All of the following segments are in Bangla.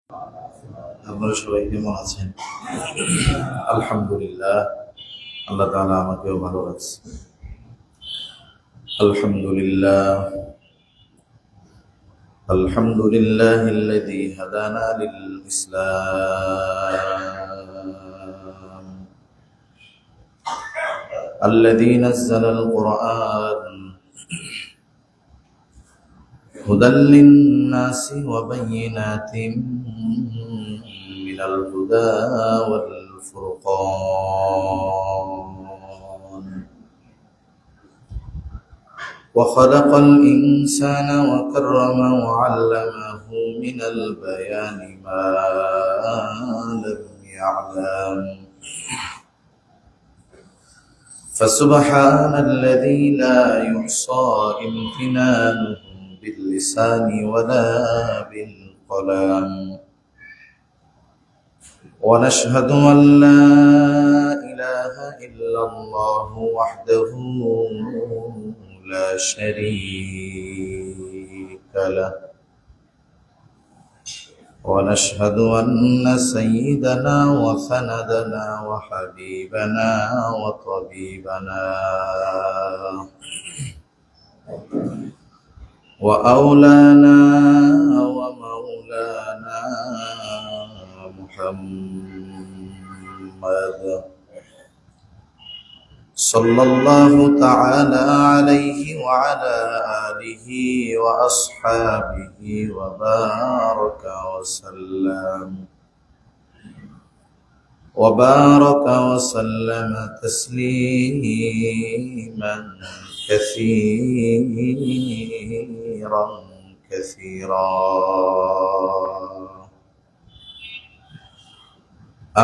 আপনারা সবাই কেমন আছেন? আলহামদুলিল্লাহ, আল্লাহ তাআলা আমাকেও ভালো রাখছে। আলহামদুলিল্লাহ, আলহামদুলিল্লাহিল্লাযী হাদানা লিল ইসলাম, আল্লাযী নাযালাল কুরআন হুদাল লিন-নাসি ওয়া বায়্যিনাতিন মিনাল হুদা ওয়াল ফুরকান। وخلق الإنسان وكرمه وعلمه من البيان ما لم يعلم. فسبحان الذي لا يحصى امتنانه باللسان ولا بالقلم. ونشهد أن لا إله إلا الله وحده لا شريك له. ونشهد أن سيدنا وسندنا وحبيبنا وطبيبنا وأولانا ومولانا محمد صلى الله تعالى عليه وعلى آله وأصحابه وبارك وسلم تسليما كثيرا.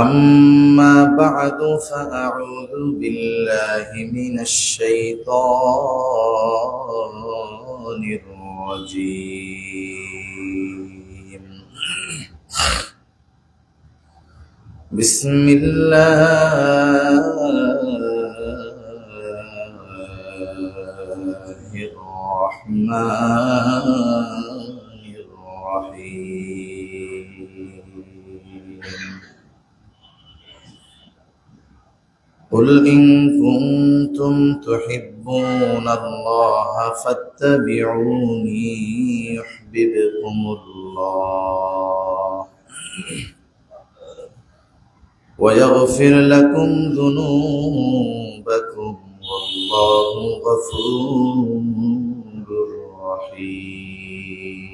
أما بعد فأعوذ بالله من الشيطان الرجيم. بسم الله الرحمن الرحيم. قل إن كنتم تحبون الله فاتبعوني يحببكم الله ويغفر لكم ذنوبكم والله غفور رحيم.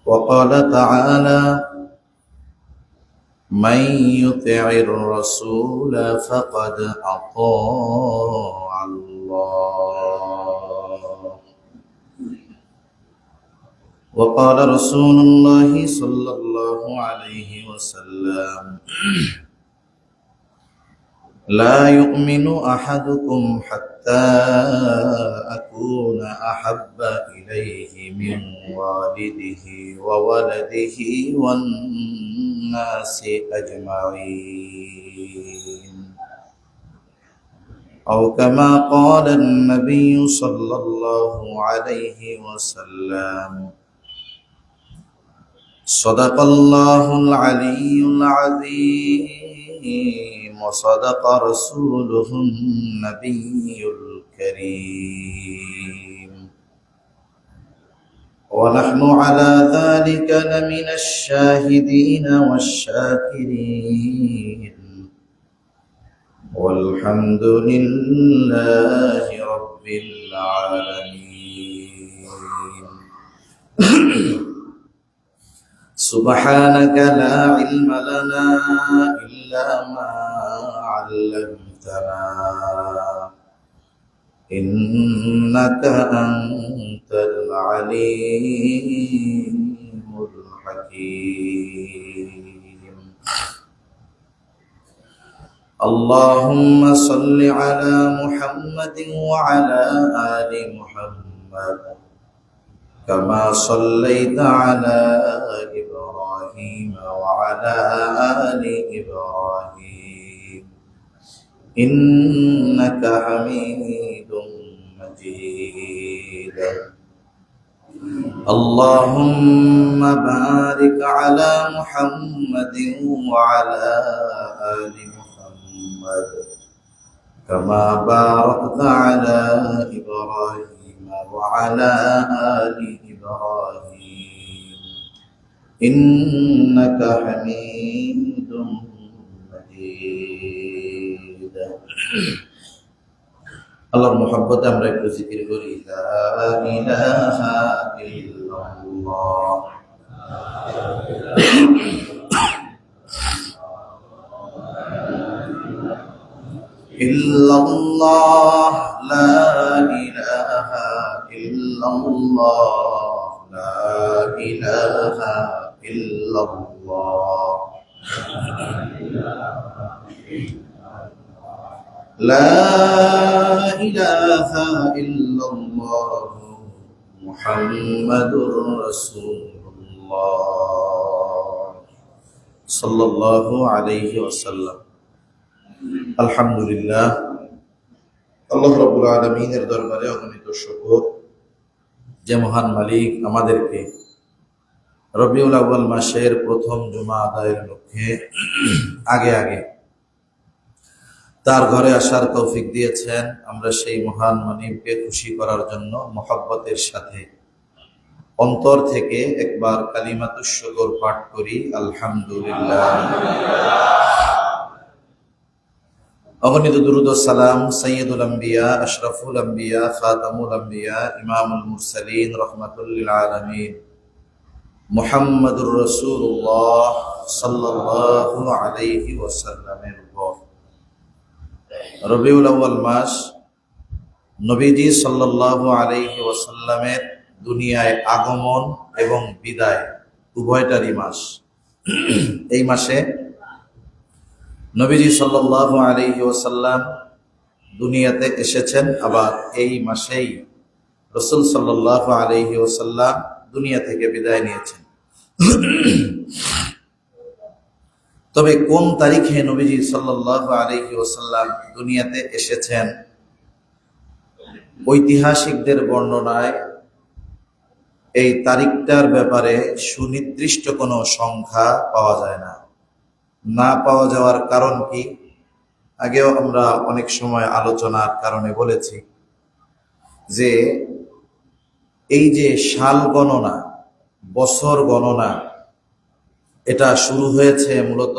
وقال تعالى: من يطع الرسول فقد أطاع الله. وقال رسول الله صلى الله عليه وسلم: لا يؤمن أحدكم حتى أكون أحب إليه من والده وولده والناس أجمعين، أو كما قال النبي صلى الله عليه وسلم. صدق الله العلي العظيم وصدق رسوله النبي الكريم، ونحن على ذلك لمن الشاهدين والشاكرين، والحمد لله رب العالمين. سبحانك لا علم لنا إلا ما علمتنا إنك أنت العليم الحكيم. اللهم صل على محمد وعلى آل محمد كما صليت على إبراهيم وعلى آل إبراهيم إنك حميد مجيد. اللهم بارك على محمد وعلى آل محمد كما باركت على إبراهيم وعلى آل إبراهيم إنك حميد مجيد আল্লাহর মহব্বতে আমরা একটু জিকির করি লা ইলাহা ইল্লাল্লাহ ইল্লাল্লাহ লা ইলাহা ইল্লাল্লাহ লা ইলাহা ইল্লাল্লাহ لا إله إلا الله محمد رسول الله صلى الله عليه وسلم الحمد لله আল্লাহ রাব্বুল আলামিনের দরবারে অগণিত শুকর যে মহান মালিক আমাদেরকে রবিউল আউয়াল মাসের প্রথম জুমা আদায়ের লক্ষ্যে আগে তার ঘরে আসার তৌফিক দিয়েছেন। আমরা সেই মহান মানিবকে খুশি করার জন্য মহব্বতের সাথে অন্তর থেকে একবার কালিমাতুশ শুকর পাঠ করি, আলহামদুলিল্লাহ। অগণিত দুরূদ ও সালাম সাইয়্যিদুল আম্বিয়া, আশরাফুল আম্বিয়া, খাতামুল আম্বিয়া, ইমামুল মুরসালিন, রাহমাতুল লিল আলামিন মুহাম্মাদুর রাসূলুল্লাহ সাল্লাল্লাহু আলাইহি ওয়াসাল্লামের উপর। রবিউল আউয়াল মাস নবীজি সাল্লাল্লাহু আলাইহি ওয়াসাল্লামের দুনিয়ায় আগমন এবং বিদায় উভয়টারই মাস। এই মাসে নবীজি সাল্লাল্লাহু আলাইহি ওয়াসাল্লাম দুনিয়াতে এসেছেন, আবার এই মাসেই রাসূল সাল্লাল্লাহু আলাইহি ওয়াসাল্লাম দুনিয়া থেকে বিদায় নিয়েছেন। তবে কোন তারিখে নবীজি সাল্লাল্লাহু আলাইহি ওয়াসাল্লাম দুনিয়াতে এসেছেন, ঐতিহাসিকদের বর্ণনায় এই তারিখটার ব্যাপারে সুনির্দিষ্ট কোনো সংখ্যা পাওয়া যায় না। না পাওয়া যাওয়ার কারণ কি, আগেও আমরা অনেক সময় আলোচনার কারণে বলেছি যে এই যে সাল গণনা, বছর গণনা, এটা শুরু হয়েছে মূলত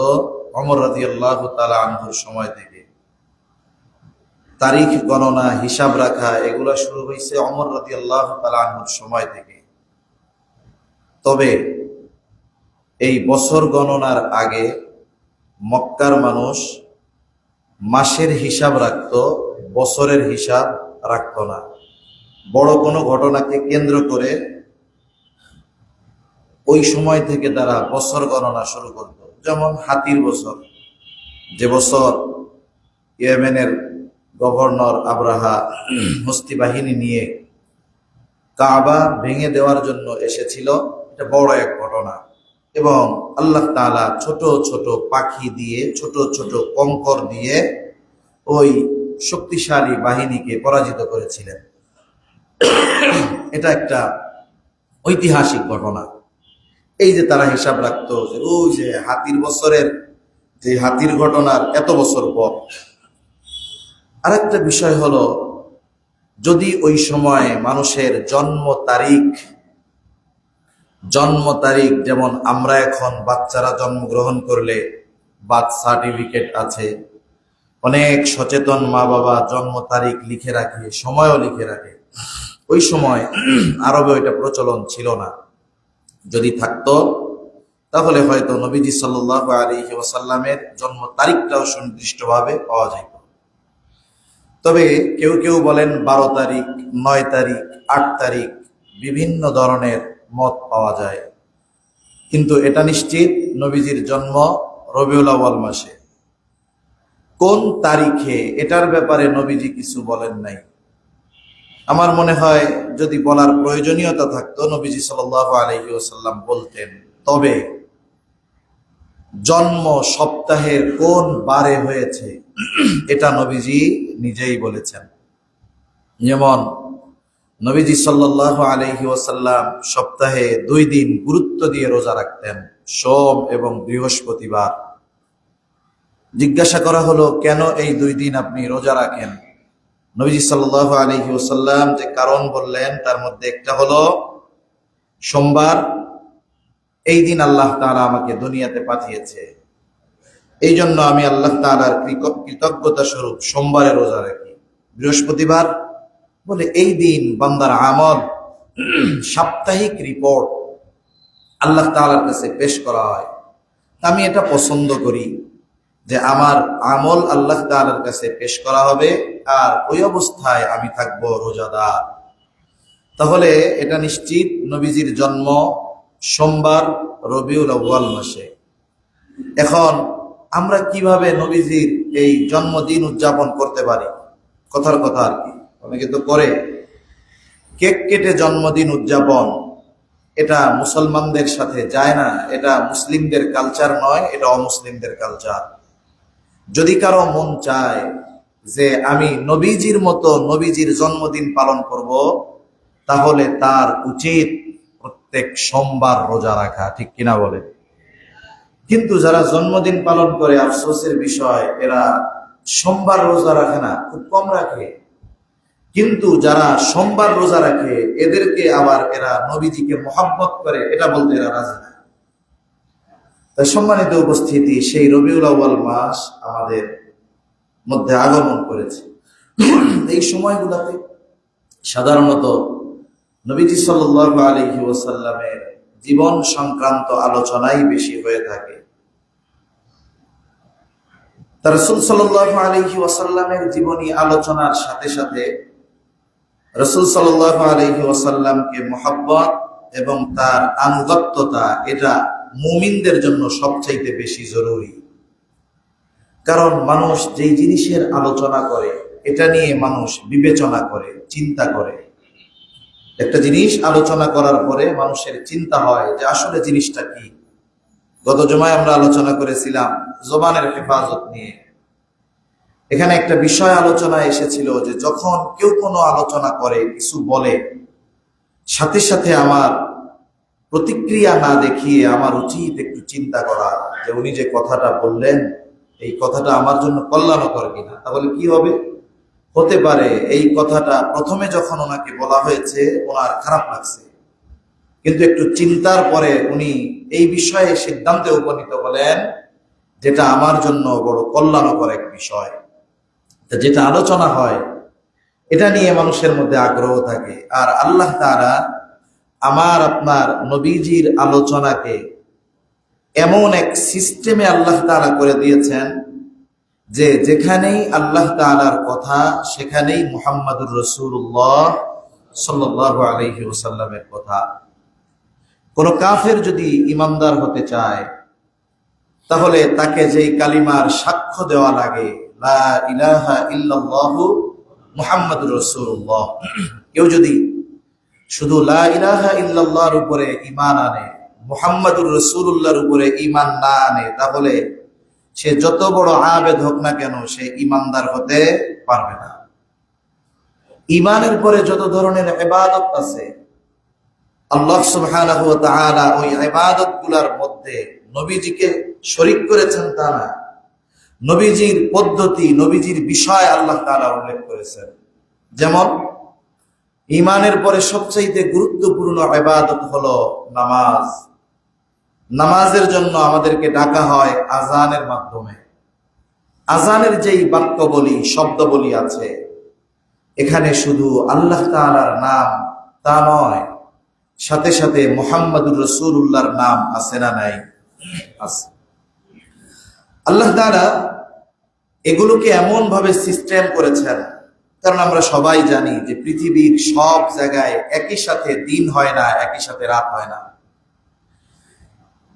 ওমর রাদিয়াল্লাহু তাআলা আনহুর সময় থেকে। তারিখ গণনা, হিসাব রাখা, এগুলা শুরু হয়েছে ওমর রাদিয়াল্লাহু তাআলা আনহুর সময় থেকে। তবে এই বছর গণনার আগে মক্কার মানুষ মাসের হিসাব রাখত, বছরের হিসাব রাখত না। বড় কোনো ঘটনাকে কেন্দ্র করে ওই সময় থেকে তারা বছর গণনা শুরু করত। যেমন হাতির বছর, যে বছর ইয়েমেনের গভর্নর আব্রাহা হস্তি বাহিনী নিয়ে কাবা ভেঙে দেওয়ার জন্য এসেছিল, এটা বড় এক ঘটনা। এবং আল্লাহ তাআলা ছোট ছোট পাখি দিয়ে, ছোট ছোট কঙ্কর দিয়ে ওই শক্তিশালী বাহিনীকে পরাজিত করেছিলেন। এটা একটা ঐতিহাসিক ঘটনা। এই যে তারা হিসাব রাখতো যে ওই যে হাতির বছরের, যে হাতির ঘটনার এত বছর পর। আরেকটা বিষয় হলো, যদি ওই সময় মানুষের জন্ম তারিখ যেমন আমরা এখন বাচ্চারা জন্মগ্রহণ করলে বার্থ সার্টিফিকেট আছে, অনেক সচেতন মা বাবা জন্ম তারিখ লিখে রাখে, সময়ও লিখে রাখে। ওই সময় আরবে ওইটা প্রচলন ছিল না। যদি থাকতো তাহলে হয়তো নবীজি সাল্লাল্লাহু আলাইহি ওয়াসাল্লামের জন্ম তারিখটাও সুনির্দিষ্টভাবে পাওয়া যেত। তবে কেউ কেউ বলেন 12 তারিখ, 9 তারিখ, 8 তারিখ, বিভিন্ন ধরনের মত পাওয়া যায়। কিন্তু এটা নিশ্চিত নবীজির জন্ম রবিউল আউয়াল মাসে। কোন তারিখে, এটার ব্যাপারে নবীজি কিছু বলেন নাই। আমার মনে হয় যদি বলার প্রয়োজনীয়তা থাকতো নবীজি সাল্লাল্লাহু আলাইহি ওয়াসাল্লাম বলতেন। তবে জন্ম সপ্তাহের কোন বারে হয়েছে এটা নবীজি নিজেই বলেছেন। যেমন নবীজি সাল্লাল্লাহু আলাইহি ওয়াসাল্লাম সপ্তাহে 2 দিন গুরুত্ব দিয়ে রোজা রাখতেন, সোম এবং বৃহস্পতিবার। জিজ্ঞাসা করা হলো, কেন এই 2 দিন আপনি রোজা রাখেন? নবীজি সাল্লাল্লাহু আলাইহি ওয়াসাল্লাম যে কারণ বললেন তার মধ্যে একটা হলো, সোমবার এই দিন আল্লাহ তাআলা আমাকে দুনিয়াতে পাঠিয়েছে, এই জন্য আমি আল্লাহ তাআলার কৃতজ্ঞতা স্বরূপ সোমবারে রোজা রাখি। বৃহস্পতিবার বলে এই দিন বান্দার আমল সাপ্তাহিক রিপোর্ট আল্লাহ তাআলার কাছে পেশ করা হয়। আমি এটা পছন্দ করি যে আমার আমল আল্লাহ তাআলার কাছে পেশ করা হবে, আর ওই অবস্থায় আমি থাকব রোজাদার। তাহলে এটা নিশ্চিত নবীজির জন্ম সোমবার রবিউল আউয়াল মাসে। এখন আমরা কিভাবে নবীজির এই জন্মদিন উদযাপন করতে পারি? কথার কথা আর কি, অনেকে তো করে কেক কেটে জন্মদিন উদযাপন। এটা মুসলমানদের সাথে যায় না, এটা মুসলিমদের কালচার নয়, এটা অমুসলিমদের কালচার। যদি কারো মন চায় যে আমি নবীজির মতো নবীজির জন্মদিন পালন করব, তাহলে তার উচিত প্রত্যেক সোমবার রোজা রাখা, ঠিক কিনা বলে? কিন্তু যারা জন্মদিন পালন করে, আফসোসের বিষয়, এরা সোমবার রোজা রাখে না, খুব কম রাখে। কিন্তু যারা সোমবার রোজা রাখে এদেরকে আবার এরা নবীজিকে মহব্বত করে, এটা বলতে এরা রাজি না। তাই সম্মানিত উপস্থিতি, সেই রবিউল আউয়াল মাস আমাদের মধ্যে আগমন করেছে। এই সময়গুলোতে সাধারণত নবীজি সাল্লাল্লাহু আলাইহি ওয়াসাল্লামের জীবন সংক্রান্ত আলোচনাই বেশি হয়ে থাকে। তার রাসূল সাল্লাল্লাহু আলাইহি ওয়াসাল্লামের জীবনী আলোচনার সাথে সাথে রাসূল সাল্লাল্লাহু আলাইহি ওয়াসাল্লামকে মহব্বত এবং তার আনুগত্যতা, এটা মুমিনদের জন্য সবচাইতে বেশি জরুরি। কারণ মানুষ যেই জিনিসের আলোচনা করে এটা নিয়ে মানুষ বিবেচনা করে, চিন্তা করে। একটা জিনিস আলোচনা করার পরে মানুষের চিন্তা হয় যে আসলে জিনিসটা কি। গত জুমায় আমরা আলোচনা করেছিলাম জবানের হেফাজত নিয়ে। এখানে একটা বিষয় আলোচনা এসেছিল যে যখন কেউ কোনো আলোচনা করে, কিছু বলে, সাথে সাথে আমার প্রতিক্রিয়া না দেখিয়ে আমার উচিত একটু চিন্তা করা যে উনি যে কথাটা বললেন এই কথাটা আমার জন্য কল্যাণকর কিনা। তাহলে কি হবে? হতে পারে এই কথাটা প্রথমে যখন ওনাকে বলা হয়েছে ওনার খারাপ লাগছে, কিন্তু একটু চিন্তার পরে উনি এই বিষয়ে সিদ্ধান্তে উপনীত হলেন যেটা আমার জন্য বড় কল্যাণকর এক বিষয়। যেটা আলোচনা হয় এটা নিয়ে মানুষের মধ্যে আগ্রহ থাকে। আর আল্লাহ তাআলা আমার আপনার নবীজির আলোচনাকে এমন এক সিস্টেমে আল্লাহ তাআলা করে দিয়েছেন যে যেখানেই আল্লাহ তাআলার কথা সেখানেই মুহাম্মাদুর রাসূলুল্লাহ সাল্লাল্লাহু আলাইহি ওয়াসাল্লামের কথা। কোন কাফের যদি ইমানদার হতে চায় তাহলে তাকে যেই কালিমার সাক্ষ্য দেওয়া লাগে, লা ইলাহা ইল্লাল্লাহু মুহাম্মাদুর রাসূলুল্লাহ, কেউ যদি শুধু লা ইলাহা ইল্লাল্লাহর উপরে ঈমান আনে, মুহাম্মাদুর রাসূলুল্লাহর উপরে ঈমান না আনে, তাহলে সে যত বড় আবেদ হোক না কেন সে ঈমানদার হতে পারবে না। ঈমানের পরে যত ধরনের ইবাদত আছে আল্লাহ সুবহানাহু ওয়া তাআলা ওই ইবাদতগুলোর মধ্যে নবীজিকে শরীক করেছেন তা না, নবীজির পদ্ধতি, নবীজির বিষয় আল্লাহ তাআলা উল্লেখ করেছেন। যেমন ঈমানের পরে সবচেয়ে গুরুত্বপূর্ণ ইবাদত হলো নামাজ। নামাজের জন্য আমাদেরকে ডাকা হয় আযানের মাধ্যমে। আযানের যেই বাক্য বলি, শব্দ বলি আছে, এখানে শুধু আল্লাহ তাআলার নাম তা নয়, সাথে সাথে মুহাম্মাদুর রাসূলুল্লাহর নাম আছে না নাই? আছে। আল্লাহ তাআলা এগুলোকে এমন ভাবে সিস্টেম করেছেন, কারণ আমরা সবাই জানি যে পৃথিবীর সব জায়গায় একই সাথে দিন হয় না, একই সাথে রাত হয় না।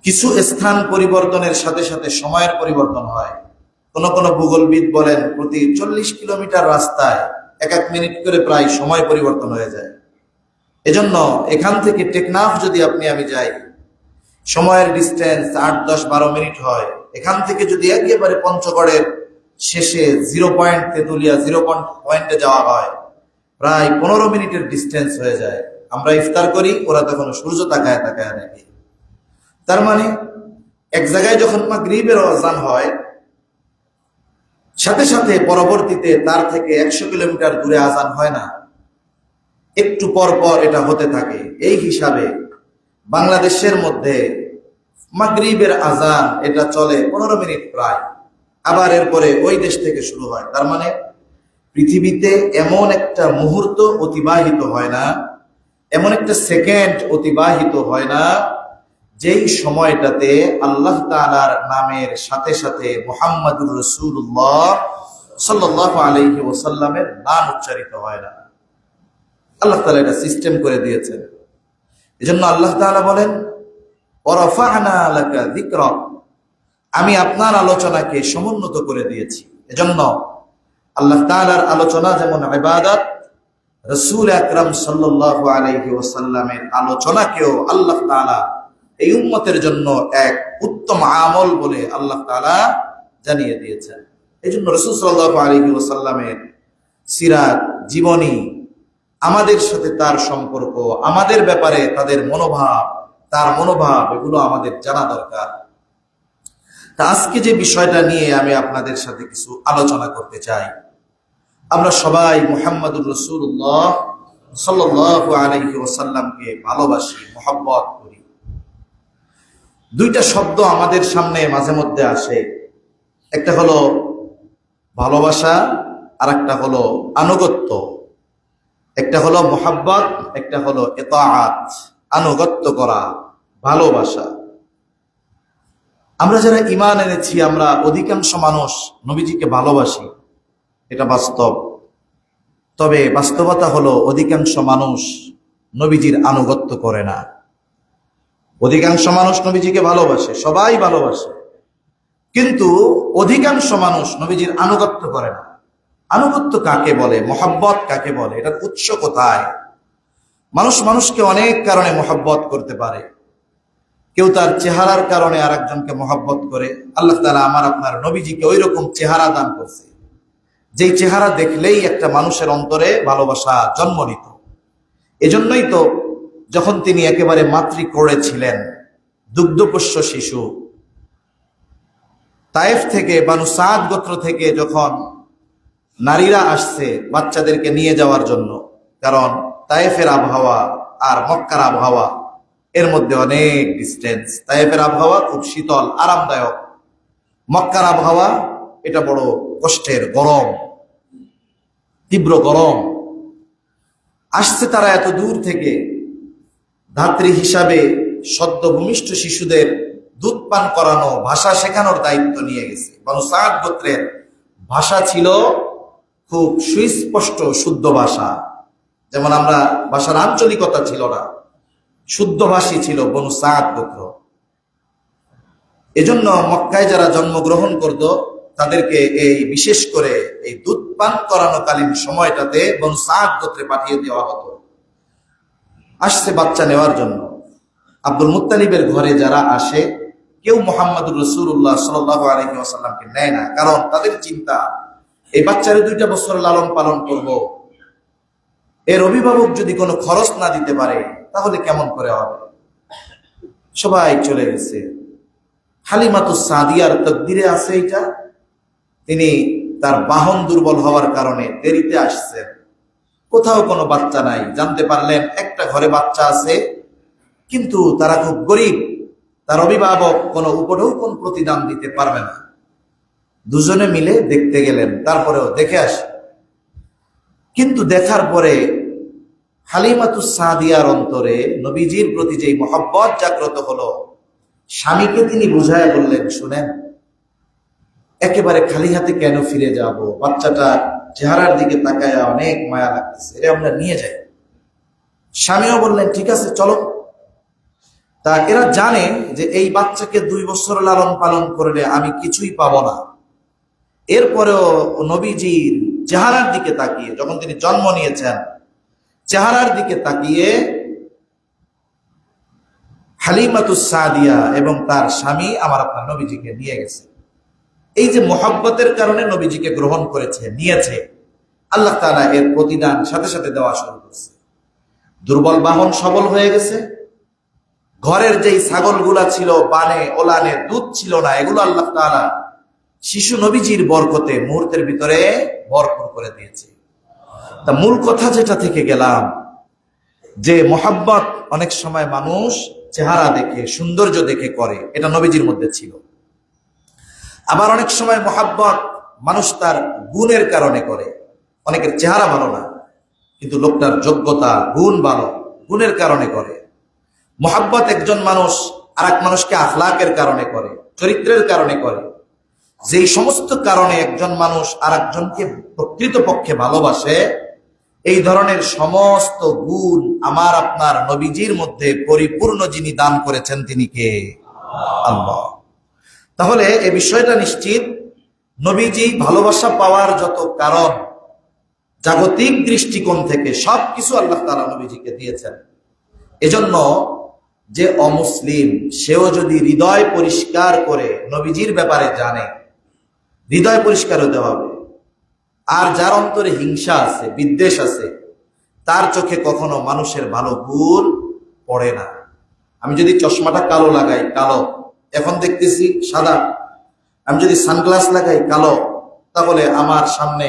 কিছু স্থান পরিবর্তনের সাথে সাথে সময়ের পরিবর্তন হয়। কোন কোন ভূগোলবিদ বলেন প্রতি 40 কিলোমিটার রাস্তায় 1-1 মিনিট করে প্রায় সময় পরিবর্তন হয়ে যায়। এজন্য এখান থেকে টেকনাফ যদি আমি যাই, সময়ের ডিস্টেন্স 8-10-12 মিনিট হয়। এখান থেকে যদি একেবারে পঞ্চগড়ের শেষে 0 পয়েন্ট তেতুলিয়া 0 পয়েন্টে যাওয়া হয়, প্রায় 15 মিনিটের ডিস্টেন্স হয়ে যায়। আমরা ইফতার করি, ওরা তখন সূর্য তাকায় তাকায় দেখে। তার মানে এক জায়গায় যখন মাগরিবের আযান হয়, সাথে সাথে পরবর্তীতে তার থেকে 100 কিলোমিটার দূরে আযান হয় না, একটু পর পর এটা হতে থাকে। এই হিসাবে বাংলাদেশের মধ্যে মাগরিবের আযান এটা চলে 15 মিনিট প্রায়, আবার এরপরে ওই দেশ থেকে শুরু হয়। তার মানে পৃথিবীতে এমন একটা মুহূর্ত অতিবাহিত হয় না, এমন একটা সেকেন্ড অতিবাহিত হয় না যেই সময়টাতে আল্লাহ তাআলার নামের সাথে সাথে মুহাম্মাদুর রাসূলুল্লাহ সাল্লাল্লাহু আলাইহি ওয়াসাল্লামের নাম উচ্চারিত হয় না। আল্লাহ তাআলা এটা সিস্টেম করে দিয়েছেন। এজন্য আল্লাহ তাআলা বলেন, ওয়ারাফা'না লাকা যিকরাক, আমি আপনার আলোচনাকে সমুন্নত করে দিয়েছি। এজন্য আল্লাহ তাআলার আলোচনা যেমন ইবাদত, রাসূল আকরাম সাল্লাল্লাহু আলাইহি ওয়াসাল্লামের আলোচনাকেও আল্লাহ তাআলা এই উম্মতের জন্য এক উত্তম আমল বলে আল্লাহ তাআলা জানিয়ে দিয়েছেন। এজন্য রাসূল সাল্লাল্লাহু আলাইহি ওয়াসাল্লামের সিরাত, জীবনী, আমাদের সাথে তার সম্পর্ক, আমাদের ব্যাপারে তাদের মনোভাব, তার মনোভাব, এগুলো আমাদের জানা দরকার। তা আজকে যে বিষয়টা নিয়ে আমি আপনাদের সাথে কিছু আলোচনা করতে চাই, আমরা সবাই মুহাম্মাদুর রাসূলুল্লাহ সাল্লাল্লাহু আলাইহি ওয়াসাল্লামকে ভালোবাসি, মহব্বত করি। দুইটা শব্দ আমাদের সামনে মাঝে মধ্যে আসে, একটা হলো ভালোবাসা আর একটা হলো আনুগত্য। একটা হলো মুহাব্বত, একটা হলো ইতাআত, আনুগত্য করা, ভালোবাসা। আমরা যারা ঈমান এনেছি, আমরা অধিকাংশ মানুষ নবীজিকে ভালোবাসি, এটা বাস্তব। তবে বাস্তবতা হলো অধিকাংশ মানুষ নবীজির আনুগত্য করে না। অধিকাংশ মানুষ নবীজিকে ভালোবাসে, সবাই ভালোবাসে, কিন্তু অধিকাংশ মানুষ নবীজির আনুগত্য করে না। আনুগত্য কাকে বলে, মহব্বত কাকে বলে, এটার উৎস কোথায়? মানুষ মানুষকে অনেক কারণে মহব্বত করতে পারে। কেউ তার চেহারার কারণে আর একজনকে মহব্বত করে। আল্লাহ তাআলা আমার আপনার নবীজিকে ওই রকম চেহারা দান করছে, যেই চেহারা দেখলেই একটা মানুষের অন্তরে ভালোবাসা জন্ম নিত। এজন্যই তো যখন তিনি একেবারে মাতৃকোলে ছিলেন, দুগ্ধপোষ্য শিশু, তায়েফ থেকে, বানু সাদ গোত্র থেকে যখন নারীরা আসছে বাচ্চাদেরকে নিয়ে যাওয়ার জন্য, কারণ তায়েফের আবহাওয়া আর মক্কার আবহাওয়া এর মধ্যে অনেক ডিস্টেন্স। তায়েফের আবহাওয়া খুব শীতল, আরামদায়ক, মক্কার আবহাওয়া এটা বড় কষ্টের, গরম, তীব্র গরম। আসছে তারা এত দূর থেকে, ধাত্রী হিসাবে সদ্য ভূমিষ্ঠ শিশুদের দুধ পান করানো, ভাষা শেখানোর দায়িত্ব নিয়ে গেছে। বানু সাদ গোত্রের ভাষা ছিল খুব সুস্পষ্ট শুদ্ধ ভাষা, যেমন আমরা ভাষার আঞ্চলিকতা ছিল না, শুদ্ধভাষী ছিল বনু সাদ গোত্র। এজন্য মক্কায় যারা জন্মগ্রহণ করত তাদেরকে এই বিশেষ করে এই দুধ পান করানোকালীন সময়টাতে বনু সাদ গোত্রে পাঠিয়ে দেওয়া হতো। আসছে বাচ্চা নেওয়ার জন্য। আব্দুল মুত্তালিবের ঘরে যারা আসে, কেউ মুহাম্মাদুর রাসূলুল্লাহ সাল্লাল্লাহু আলাইহি ওয়াসাল্লামকে নেয় না, কারণ তাদের চিন্তা এই বাচ্চারে 2টা বছর লালন পালন করব, এর অভিভাবক যদি কোনো খরচ না দিতে পারে তাহলে কেমন করে হবে। সবাই চলে গেছে। হালিমাতুস সাদিয়ার তাকদিরে আছে এটা, তিনি তার বাহন দুর্বল হওয়ার কারণে দেরিতে আসছেন। কোথাও কোনো বাচ্চা নাই, জানতে পারলেন একটা ঘরে বাচ্চা আছে, কিন্তু তারা খুব গরিব, তার অভিভাবক কোনো উপঢৌকন প্রতিদান দিতে পারবে না। দুজনে মিলে দেখতে গেলেন, তারপরেও দেখে আসে। কিন্তু দেখার পরে হালিমাতুস সাদিয়ার অন্তরে নবীজির প্রতি যেই মহব্বত জাগ্রত হলো, স্বামীকে তিনি বুঝায় বললেন, শুনেন, একেবারে খালি হাতে কেন ফিরে যাব, বাচ্চাটা চেহারার দিকে তাকায় অনেক মায়া লাগতেছে, এরা আমরা নিয়ে যাই। স্বামীও বললেন, ঠিক আছে চলো। তা এরা জানে যে এই বাচ্চাকে 2 বছর লালন পালন করলে আমি কিছুই পাবো না। এরপরেও নবীজির চেহারার দিকে তাকিয়ে, যখন তিনি জন্ম নিয়েছেন, চেহারার দিকে তাকিয়ে হালিমাতুস সাদিয়া এবং তার স্বামী আমার আপনার নবীজিকে নিয়ে গেছে। এই যে মোহাব্বতের কারণে নবীজিকে গ্রহণ করেছে, নিয়েছে, আল্লাহ তাআলা এর প্রতিদান সাথে সাথে দেওয়া শুরু করছে। দুর্বল বাহন সবল হয়ে গেছে, ঘরের যেই ছাগলগুলা ছিল বানে ওলানে দুধ ছিল না, এগুলো আল্লাহ তাআলা শিশু নবীজির বরকতে মুহূর্তের ভিতরে ভরপুর করে দিয়েছে। তা মূল কথা যেটা থেকে গেলাম, যে মোহাব্বত অনেক সময় মানুষ চেহারা দেখে সৌন্দর্য দেখে করে, এটা নবীজির মধ্যে ছিল। আবার অনেক সময় মোহাব্বত মানুষ তার গুণের কারণে করে। অনেকের চেহারা ভালো না, কিন্তু লোকটার যোগ্যতা গুণ ভালো, গুণের কারণে করে। মোহাব্বত একজন মানুষ আর এক মানুষকে আখলাকের কারণে করে, চরিত্রের কারণে করে। যেই সমস্ত কারণে একজন মানুষ আর একজনকে প্রকৃতপক্ষে ভালোবাসে, এই ধরনের সমস্ত গুণ আমার আপনার নবীজির মধ্যে পরিপূর্ণ যিনি দান করেছেন তিনি কে? আল্লাহ। তাহলে এই বিষয়টা নিশ্চিত, নবীজি ভালোবাসা পাওয়ার যত কারণ জাগতিক দৃষ্টিকোণ থেকে সবকিছু আল্লাহ তাআলা নবীজিকে দিয়েছেন। এজন্য যে অমুসলিম সেও যদি হৃদয় পরিষ্কার করে নবীজির ব্যাপারে জানে, হৃদয় পরিষ্কার হতে হবে। আর যার অন্তরে হিংসা আছে, বিদ্বেষ আছে, তার চোখে কখনো মানুষের ভালো গুণ পড়ে না। আমি যদি চশমাটা কালো লাগাই, কালো, এখন দেখতেছি সাদা। আমি যদি সানগ্লাস লাগাই কালো, তাহলে আমার সামনে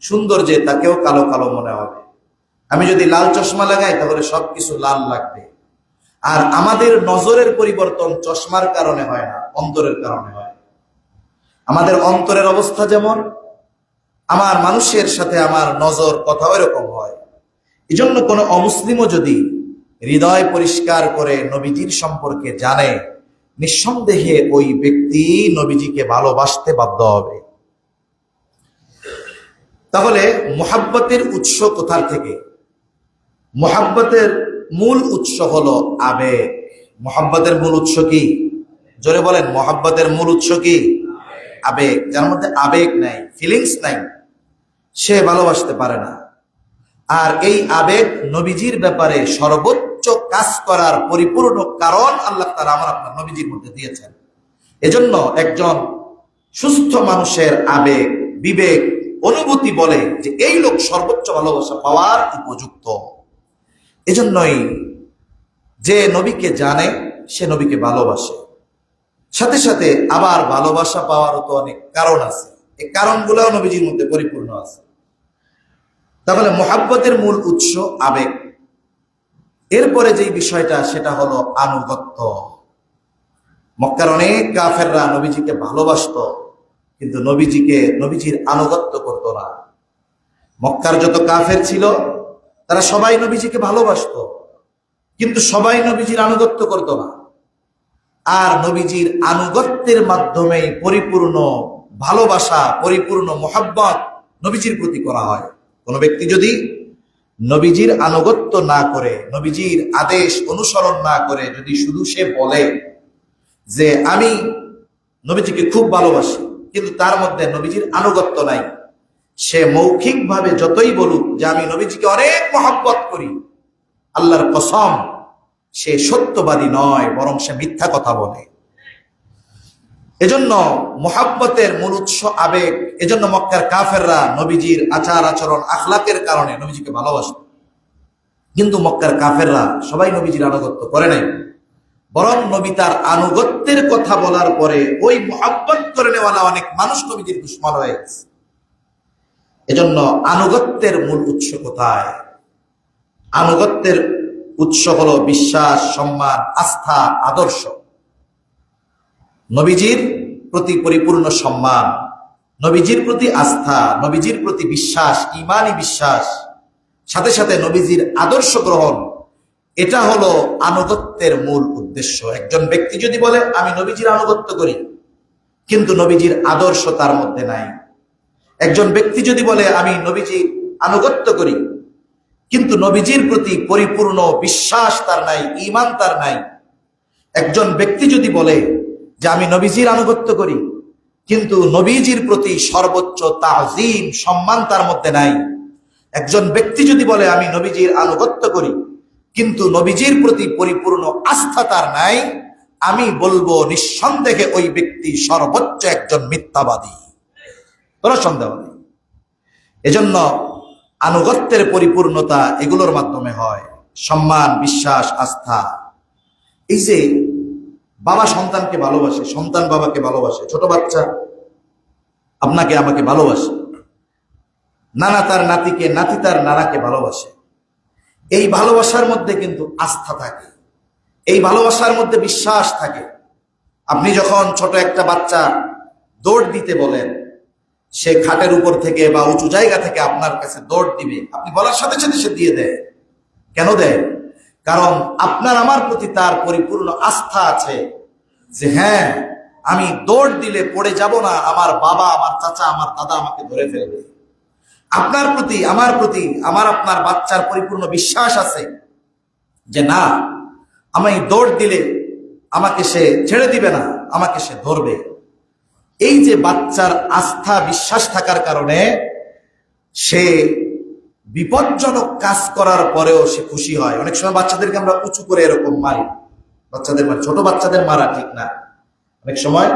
সুন্দর যে তাকেও কালো কালো মনে হবে। আমি যদি লাল চশমা লাগাই তাহলে সবকিছু লাল লাগবে। আর আমাদের নজরের পরিবর্তন চশমার কারণে হয় না, অন্তরের কারণে হয়। আমাদের অন্তরের অবস্থা যেমন, আমার মানুষের সাথে আমার নজর কথা এরকম হয়। এই জন্য কোনো অমুসলিমও যদি হৃদয় পরিষ্কার করে নবীজির সম্পর্কে জানে, নিঃসন্দেহে ওই ব্যক্তি নবীজিকে ভালোবাসতে বাধ্য হবে। তাহলে মুহাব্বতের উৎস কোথা থেকে? মুহাব্বতের মূল উৎস হলো আবেগ। মুহাব্বতের মূল উৎস কি? জোরে বলেন, মুহাব্বতের মূল উৎস কি? আবেগ। যার মধ্যে আবেগ নাই, ফিলিংস নাই, সে ভালোবাসতে পারে না। আর এই আবেগ নবীজির ব্যাপারে সর্বোচ্চ কাজ করার পরিপূর্ণ কারণ আল্লাহ তাআলা আমার আপনার নবীজির মধ্যে দিয়েছেন। এজন্য একজন সুস্থ মানুষের আবেগ, বিবেক, অনুভূতি বলে যে এই লোক সর্বোচ্চ ভালোবাসা পাওয়ার উপযুক্ত। এজন্যই যে নবীকে জানে সে নবীকে ভালোবাসে। সাথে সাথে আবার ভালোবাসা পাওয়ারও তো অনেক কারণ আছে, এই কারণগুলোও নবীজির মধ্যে পরিপূর্ণ আছে। তাহলে মুহাব্বতের মূল উৎস আবেগ। এরপরে যেই বিষয়টা সেটা হলো আনুগত্য। মক্কার অনেক কাফেররা নবীজিকে ভালোবাসতো, কিন্তু নবীজির আনুগত্য করতো না। মক্কার যত কাফের ছিল তারা সবাই নবীজিকে ভালোবাসতো, কিন্তু সবাই নবীজির আনুগত্য করতো না। আর নবীজির আনুগত্যের মাধ্যমে পরিপূর্ণ ভালোবাসা, পরিপূর্ণ মুহাব্বত নবীজির প্রতি করা হয়। কোন ব্যক্তি যদি নবীজির আনুগত্য না করে, নবীজির আদেশ অনুসরণ না করে, যদি শুধু সে বলে যে আমি নবীজিকে খুব ভালোবাসি, কিন্তু তার মধ্যে নবীজির আনুগত্য নাই, সে মৌখিকভাবে যতই বলুক যে আমি নবীজিকে অনেক মহব্বত করি, আল্লাহর কসম সে সত্যবাদী নয়, বরং সে মিথ্যা কথা বলে। এজন্য মুহাব্বতের মূল উৎস আবেগ। এজন্য মক্কার কাফেররা নবীজির আচার আচরণ আখলাকের কারণে নবীজিকে ভালোবাসত, কিন্তু মক্কার কাফেররা সবাই নবীজির আনুগত্য করে নাই, বরং নবী তার আনুগত্যের কথা বলার পরে ওই মুহাব্বত করে নেওয়ালা অনেক মানুষ নবীজির দুশমন হয়ে গেছে। এজন্য আনুগত্যের মূল উৎস কোথায়? আনুগত্যের উৎস হলো বিশ্বাস, সম্মান, আস্থা, আদর্শ। নবীজির প্রতি পরিপূর্ণ সম্মান, নবীজির প্রতি আস্থা, নবীজির প্রতি বিশ্বাস, ঈমানি বিশ্বাস, সাথে সাথে নবীজির আদর্শ গ্রহণ, এটা হলো আনুগত্যের মূল উদ্দেশ্য। একজন ব্যক্তি যদি বলে আমি নবীজির আনুগত্য করি, কিন্তু নবীজির আদর্শ তার মধ্যে নাই। একজন ব্যক্তি যদি বলে আমি নবীজির আনুগত্য করি, কিন্তু নবীজির প্রতি পরিপূর্ণ বিশ্বাস তার নাই, ঈমান তার নাই। একজন ব্যক্তি যদি বলে যে আমি নবীজির আনুগত্য করি, কিন্তু নবীজির প্রতি সর্বোচ্চ তাজিম, সম্মান তার মধ্যে নাই। একজন ব্যক্তি যদি বলে আমি নবীজির আনুগত্য করি, কিন্তু নবীজির প্রতি পরিপূর্ণ আস্থা তার নাই, আমি বলবো নিঃসন্দেহে ওই ব্যক্তি সর্বোচ্চ একজন মিথ্যাবাদী, কোনো সন্দেহ নেই। এজন্য আনুগত্যের পরিপূর্ণতা এগুলোর মাধ্যমে হয়। সম্মান, বিশ্বাস, আস্থা। এই যে বাবা সন্তানকে ভালোবাসে, সন্তান বাবাকে ভালোবাসে, ছোট বাচ্চা আপনাকে আমাকে ভালোবাসে, নানা তার নাতিকে, নাতি তার নানাকে ভালোবাসে। এই ভালোবাসার মধ্যে কিন্তু আস্থা থাকে, এই ভালোবাসার মধ্যে বিশ্বাস থাকে। আপনি যখন ছোট একটা বাচ্চা দৌড় দিতে বলেন, সে খাটের উপর থেকে বা উঁচু জায়গা থেকে আপনার কাছে দৌড় দিবে, আপনি বলার সাথে সাথে সে দিয়ে দেয়। কেন দেয়? কারণ আপনার আমার প্রতি তার পরিপূর্ণ আস্থা আছে যে হ্যাঁ, আমি দৌড় দিলে পড়ে যাব না, আমার বাবা, আমার চাচা, আমার দাদা আমাকে ধরে ফেলবে। আপনার প্রতি, আমার প্রতি, আমার আপনার বাচ্চার পরিপূর্ণ বিশ্বাস আছে যে না, আমি দৌড় দিলে আমাকে সে ছেড়ে দিবে না, আমাকে সে ধরবে। এই যে বাচ্চার আস্থা, বিশ্বাস থাকার কারণে সে বিপজ্জনক কাজ করার পরেও সে খুশি হয়। অনেক সময় বাচ্চাদেরকে আমরা উঁচু করে এরকম মারি, বাচ্চাদের মানে ছোট বাচ্চাদের মারা ঠিক না। অনেক সময়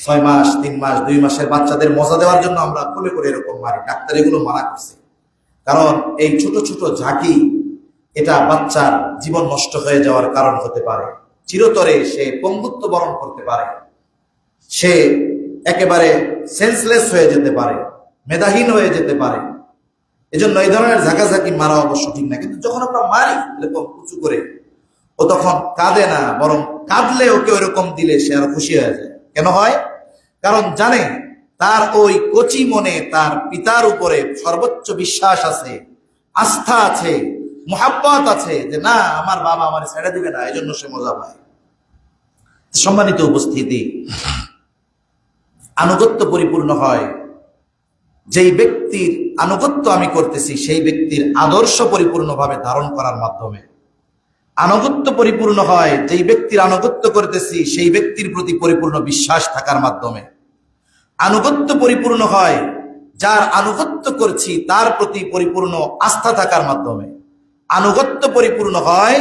6 মাস, 3 মাস, 2 মাসের বাচ্চাদের মজা দেওয়ার জন্য আমরা কোলে করে এরকম মারি। ডাক্তার এগুলো মানা করছে, কারণ এই ছোট ছোট ঝাঁকি এটা বাচ্চার জীবন নষ্ট হয়ে যাওয়ার কারণ হতে পারে। চিরতরে সে পঙ্গুত্ব বরণ করতে পারে, সে একেবারে সেন্সলেস হয়ে যেতে পারে, মেধাহীন হয়ে যেতে পারে। এজন্য এই ধরনের ঝাঁকাঝাঁকি মারা অবশ্য ঠিক না। কিন্তু যখন আমরা মারি এরকম উঁচু করে, ও তখন কাঁদে না, বরং কাঁদলে ওকে ওইরকম দিলে সে আরো খুশি হয়ে যায়। কেন হয়? কারণ জানে তার ওই কচি মনে তার পিতার উপরে সর্বোচ্চ বিশ্বাস আছে, আস্থা আছে, মোহাব্বত আছে যে না, আমার বাবা আমার ছেড়ে দিবে না। এই জন্য সে মজা পায়। সম্মানিত উপস্থিতি, আনুগত্য পরিপূর্ণ হয় যেই ব্যক্তির আনুগত্য আমি করতেছি সেই ব্যক্তির আদর্শ পরিপূর্ণভাবে ধারণ করার মাধ্যমে। আনুগত্য পরিপূর্ণ হয় যেই ব্যক্তির আনুগত্য করতেছি সেই ব্যক্তির প্রতি পরিপূর্ণ বিশ্বাস থাকার মাধ্যমে। আনুগত্য পরিপূর্ণ হয় যার আনুগত্য করছি তার প্রতি পরিপূর্ণ আস্থা থাকার মাধ্যমে। আনুগত্য পরিপূর্ণ হয়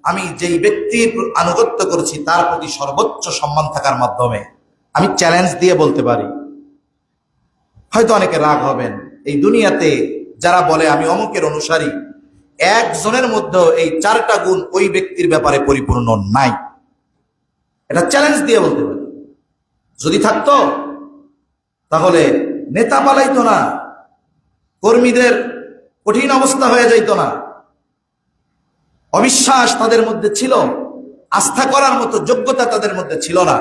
আমি যেই ব্যক্তির আনুগত্য করছি তার প্রতি সর্বোচ্চ সম্মান থাকার মাধ্যমে। আমি চ্যালেঞ্জ দিয়ে বলতে পারি, হয়তো অনেকে রাগ হবেন, এই দুনিয়াতে যারা বলে আমি অমুকের অনুসারী, একজনের মধ্যেও এই 4টা গুণ ওই ব্যক্তির ব্যাপারে পরিপূর্ণ নাই। এটা চ্যালেঞ্জ দিয়ে বলতে পারি। যদি থাকতো তাহলে নেতা পালাইতো না, কর্মীদের কঠিন অবস্থা হয়ে যাইত না। অবিশ্বাস তাদের মধ্যে ছিল, আস্থা করার মতো যোগ্যতা তাদের মধ্যে ছিল না।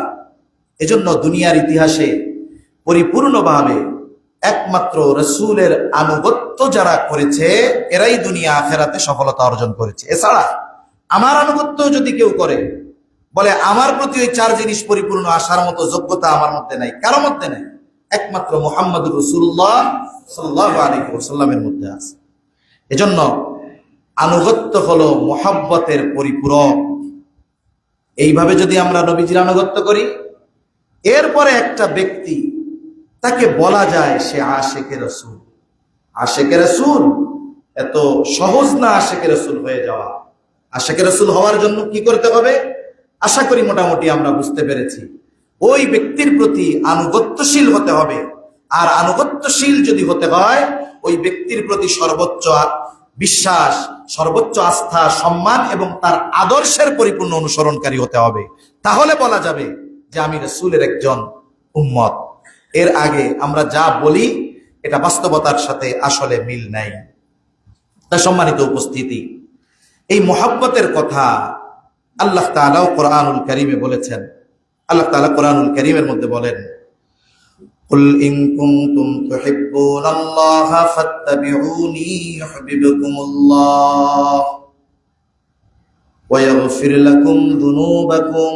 এজন্য দুনিয়ার ইতিহাসে পরিপূর্ণভাবে একমাত্র রাসূলের আনুগত্য যারা করেছে এরাই দুনিয়া আখেরাতে সফলতা অর্জন করেছে। এছাড়া আমার আনুগত্য যদি কেউ করে, বলে আমার প্রতি ওই 4 জিনিস পরিপূর্ণ আসার মতো যোগ্যতা আমার মধ্যে নাই, কারো মধ্যে নাই, একমাত্র মুহাম্মদুর রাসূলুল্লাহ সাল্লাল্লাহু আলাইহি ওয়াসাল্লামের মধ্যে আছে। এজন্য আনুগত্য হলো মুহাব্বতের পরিপূরক। এইভাবে যদি আমরা নবীজির আনুগত্য করি, এরপরে একটা ব্যক্তি তাকে বলা যায় সে আশেকে রাসূল। আশেকে রাসূল এত সহজ না আশেকে রাসূল হয়ে যাওয়া। আশেকে রাসূল হওয়ার জন্য কি করতে হবে আশা করি মোটামুটি আমরা বুঝতে পেরেছি। ওই ব্যক্তির প্রতি আনুগত্যশীল হতে হবে। আর আনুগত্যশীল যদি হতে হয়, ওই ব্যক্তির প্রতি সর্বোচ্চ বিশ্বাস, সর্বোচ্চ আস্থা, সম্মান এবং তার আদর্শের পরিপূর্ণ অনুসরণকারী হতে হবে। তাহলে বলা যাবে যে আমি রাসূলের একজন উম্মত। এর আগে আমরা যা বলি এটা বাস্তবতার সাথে আসলে মিল নাই। তা সম্মানিত উপস্থিতি, এই মুহাব্বতের কথা আল্লাহ তাআলা কোরআনুল কারীমে বলেছেন। আল্লাহ তাআলা কোরআনুল কারীমের মধ্যে বলেন, কুল ইন কুনতুম তুহিব্বুনাল্লাহা ফাত্তাবিউনি ইউহিব্বুকুমুল্লাহ ওয়া ইয়াগফির লাকুম যুনুবাকুম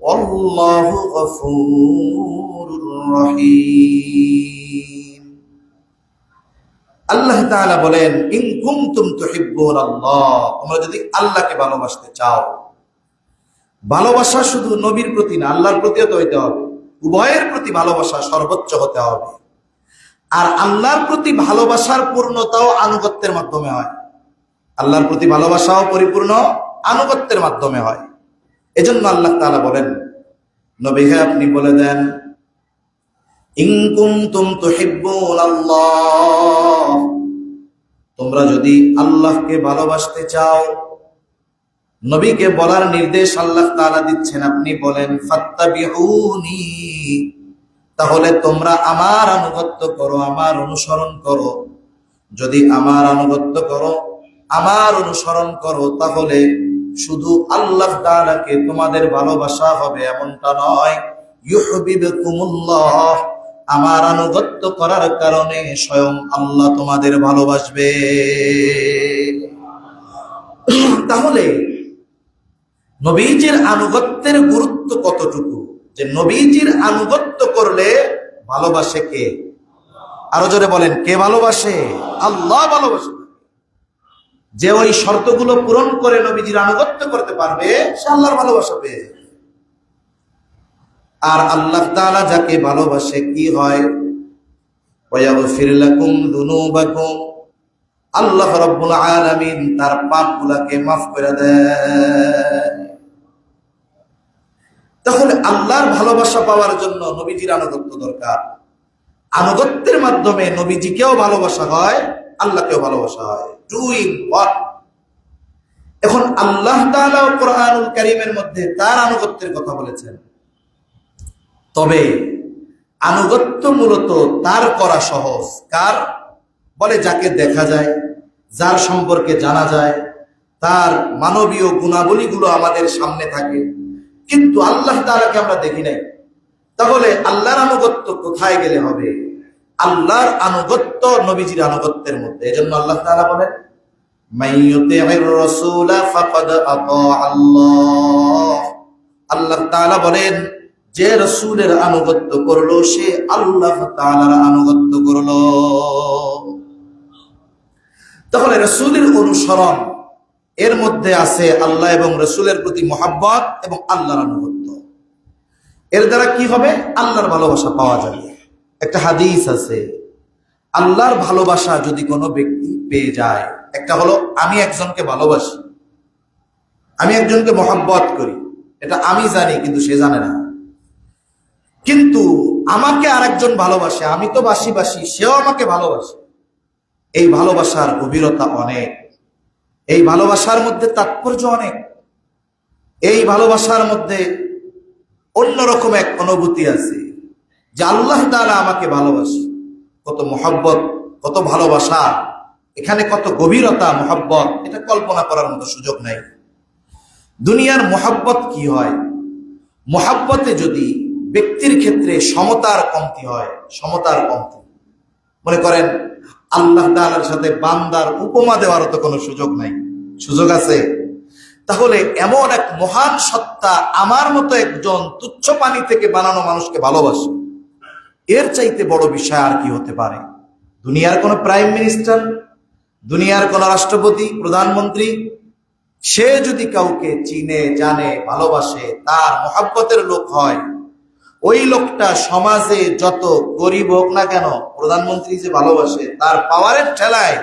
ওয়াল্লাহু গফুরুর রহিম। আল্লাহ তাআলা বলেন, ইন কুনতুম তুহিব্বুনাল্লাহ, তোমরা যদি আল্লাহকে ভালোবাসতে চাও। ভালোবাসা শুধু নবীর প্রতি না, আল্লাহর প্রতিও তো হইতে হবে। উভয়ের প্রতি ভালোবাসা সর্বোচ্চ হতে হবে। আর আল্লাহর প্রতি ভালোবাসার পূর্ণতাও আনুগত্যের মাধ্যমে হয়। আল্লাহর প্রতি ভালোবাসাও পরিপূর্ণ আনুগত্যের মাধ্যমে হয়। এজন্য আল্লাহ তাআলা বলেন, নবী হে আপনি বলে দেন, ইন কুনতুম তুহিব্বুনাল্লাহ, তোমরা যদি আল্লাহকে ভালোবাসতে চাও, নবীকে বলার নির্দেশ আল্লাহ তাআলা দিচ্ছেন, আপনি বলেন ফাত্তাবিউনি, তাহলে তোমরা আমার আনুগত্য করো, আমার অনুসরণ করো। যদি আমার আনুগত্য করো, আমার অনুসরণ করো, তাহলে শুধু আল্লাহ তাআলাকে তোমাদের ভালোবাসা হবে এমনটা নয়, ইউহিব্বুকুমুল্লাহ, আমার আনুগত্য করার কারণে স্বয়ং আল্লাহ তোমাদের ভালোবাসবে। তাহলে নবীজির আনুগত্যের গুরুত্ব কতটুকু, যে নবীজির আনুগত্য করলে ভালোবাসে কে? আরো জোরে বলেন, কে ভালোবাসে? আল্লাহ ভালোবাসে। যে ওই শর্তগুলো পূরণ করে নবীজির আনুগত্য করতে পারবে, সে আল্লাহর ভালোবাসা পেয়ে যাবে। আর আল্লাহ তাআলা যাকে ভালোবাসে কি হয়? ওয়াগফির লাকুম যুনুবাকুম, আল্লাহ রাব্বুল আলামিন তার পাপগুলোকে মাফ করে দেয়। তাহলে আল্লাহর ভালোবাসা পাওয়ার জন্য নবীজির আনুগত্য দরকার। আনুগত্যের মাধ্যমে নবীজিকেও ভালোবাসা হয়, আল্লাহকেও ভালোবাসা হয়, টু ইন ওয়ান। এখন আল্লাহ তাআলা কোরআনুল কারীমের মধ্যে তার আনুগত্যের কথা বলেছেন। তবে আনুগত্য মূলত তার করা সহজ। কার? বলে যাকে দেখা যায়, যার সম্পর্কে জানা যায়, তার মানবীয় গুণাবলীগুলো আমাদের সামনে থাকে, কিন্তু আল্লাহ তাআলাকে আমরা দেখি নাই। তাহলে আল্লাহর আনুগত্য কোথায় গেলে হবে? আল্লাহর আনুগত্য নবীজির আনুগত্যের মধ্যে। এজন্য আল্লাহ তাআলা বলেন, মাইয়ুতি'র রাসূলা ফাকাদ আতা আল্লাহ। আল্লাহ তাআলা বলেন, যে রাসূলের আনুগত্য করলো সে আল্লাহ তাআলার আনুগত্য করলো। তাহলে রাসূলের অনুসরণ, এর মধ্যে আছে আল্লাহ এবং রাসূলের প্রতি মহব্বত এবং আল্লাহর আনুগত্য। এর দ্বারা কি হবে? আল্লাহর ভালোবাসা পাওয়া যাবে। একটা হাদিস আছে, আল্লাহর ভালোবাসা যদি কোনো ব্যক্তি পেয়ে যায়, একটা হলো আমি একজনকে ভালোবাসি, আমি একজনকে মহব্বত করি, এটা আমি জানি কিন্তু সে জানে না। কিন্তু আমাকে আরেকজন ভালোবাসে, আমি তো বাসি বাসি, সেও আমাকে ভালোবাসে। এই ভালোবাসার গভীরতা অনেক, এই ভালোবাসার মধ্যে তাৎপর্য অনেক, এই ভালোবাসার মধ্যে অন্যরকম এক অনুভূতি আছে যে আল্লাহ তাআলা আমাকে ভালোবাসে। কত মহব্বত, কত ভালোবাসা, এখানে কত গভীরতা মহব্বত, এটা কল্পনা করার মতো সুযোগ নাই। দুনিয়ার মহব্বত কি হয়? মহব্বতে যদি ব্যক্তির ক্ষেত্রে সমতার কমতি হয়, সমতার কমতি, মনে করেন আল্লাহ তাআলার সাথে বান্দার উপমা দেওয়ারও তো কোনো সুযোগ নাই, সুযোগ আছে? তাহলে এমন এক মহান সত্তা আমার মতো একজন তুচ্ছ পানি থেকে বানানো মানুষকে ভালোবাসে, এর চাইতে বড় বিষয় আর কি হতে পারে? দুনিয়ার কোন প্রাইম মিনিস্টার, দুনিয়ার কোন রাষ্ট্রপতি, প্রধানমন্ত্রী, সে যদি কাউকে চিনে, জানে, ভালোবাসে, তার মহব্বতের লোক হয়, ওই লোকটা সমাজে যত গরিব হোক না কেন, প্রধানমন্ত্রী যে ভালোবাসে, তার পাওয়ারের ঠেলায়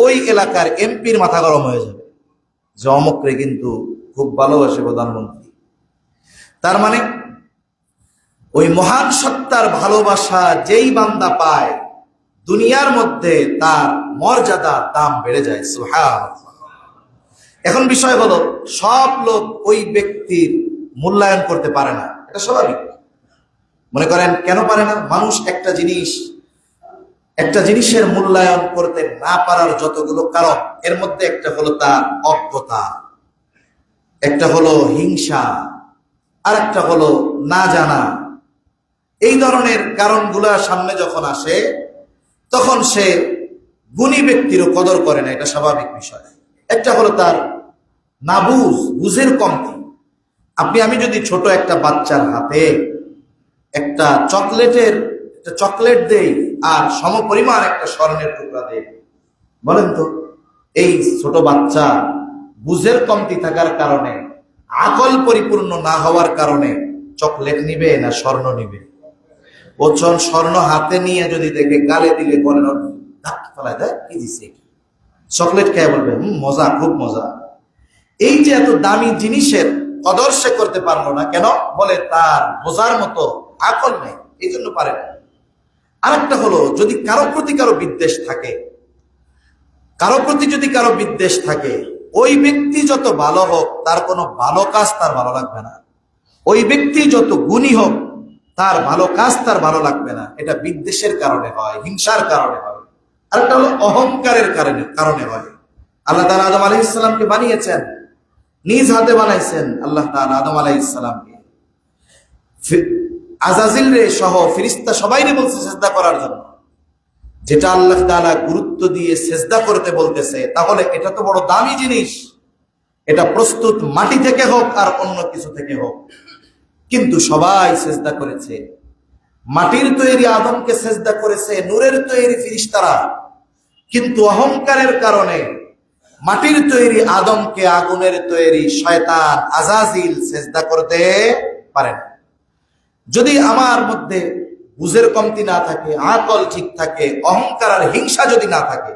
ওই এলাকার এমপির মাথা গরম হয়ে যাবে যে অমুকরে কিন্তু খুব ভালোবাসে প্রধানমন্ত্রী। তার মানে ওই মহান সত্তার ভালোবাসা যেই বান্দা পায়, দুনিয়ার মধ্যে তার মর্যাদা, দাম বেড়ে যায়। সুবহানাল্লাহ। এখন বিষয় হলো, সব লোক ওই ব্যক্তির মূল্যায়ন করতে পারে না, এটা স্বাভাবিক। মনে করেন কেন পারে না? মানুষ একটা জিনিসের মূল্যায়ন করতে না পারার যতগুলো কারণ, এর মধ্যে একটা হলো তার অজ্ঞতা, একটা হলো হিংসা, আর একটা হলো না জানা। এই ধরনের কারণগুলা সামনে যখন আসে, তখন সে গুণী ব্যক্তিরও কদর করে না, এটা স্বাভাবিক বিষয়। একটা হলো তার বুঝের কমতি। আমি যদি ছোট একটা বাচ্চার হাতে একটা চকলেট দেই আর সমপরিমাণ একটা স্বর্ণের টুকরা দেই, বলেন তো এই ছোট বাচ্চা বুঝের কমতি থাকার কারণে, আকল পরিপূর্ণ না হওয়ার কারণে চকলেট নিবে না স্বর্ণ নিবে? ওজন স্বর্ণ হাতে নিয়ে যদি দেখে গালে দিলে বলেন ফেলায় দেয়, কি দিছে? চকলেট খেয়ে বলবে মজা, খুব মজা। এই যে এত দামি জিনিসের কদর সে করতে পারলো না কেন? বলে তার বোঝার মতো আকল নেই, এই জন্য পারে না। আরেকটা হলো, যদি কারো প্রতি কারো বিদ্বেষ থাকে, কারো প্রতি যদি কারো বিদ্বেষ থাকে, ওই ব্যক্তি যত ভালো হোক তার কোনো ভালো কাজ তার ভালো লাগবে না। ওই ব্যক্তি যত গুণী হোক তার ভালো কাজ তার ভালো লাগবে না। এটা বিদ্বেষের কারণে হয়, হিংসার কারণে হয়, আর একটা হলো অহংকারের কারণে হয়। আল্লাহ তাআলা আদম আলাইহিস সালামকে বানিয়েছেন, নিজ হাতে বানাইছেন। আল্লাহ তাআলা আদম আলাইহিস সালামকে আজাজিল রে সহ ফেরেশতা সবাইকে বলছে সিজদা করার জন্য। যেটা আল্লাহ তাআলা গুরুত্ব দিয়ে সিজদা করতে বলতেছে, তাহলে এটা তো বড় দামি জিনিস। এটা প্রস্তুত মাটি থেকে হোক আর অন্য কিছু থেকে হোক, কিন্তু সবাই সিজদা করেছে। মাটির তৈরি আদমকে সিজদা করেছে নূরের তৈরি ফেরেশতারা, কিন্তু অহংকারের কারণে মাটির তৈরি আদমকে আগুনের তৈরি শয়তান আজাজিল সিজদা করতে পারে না। যদি আমার মধ্যে বুঝের কমতি না থাকে, আকল ঠিক থাকে, অহংকার আর হিংসা যদি না থাকে,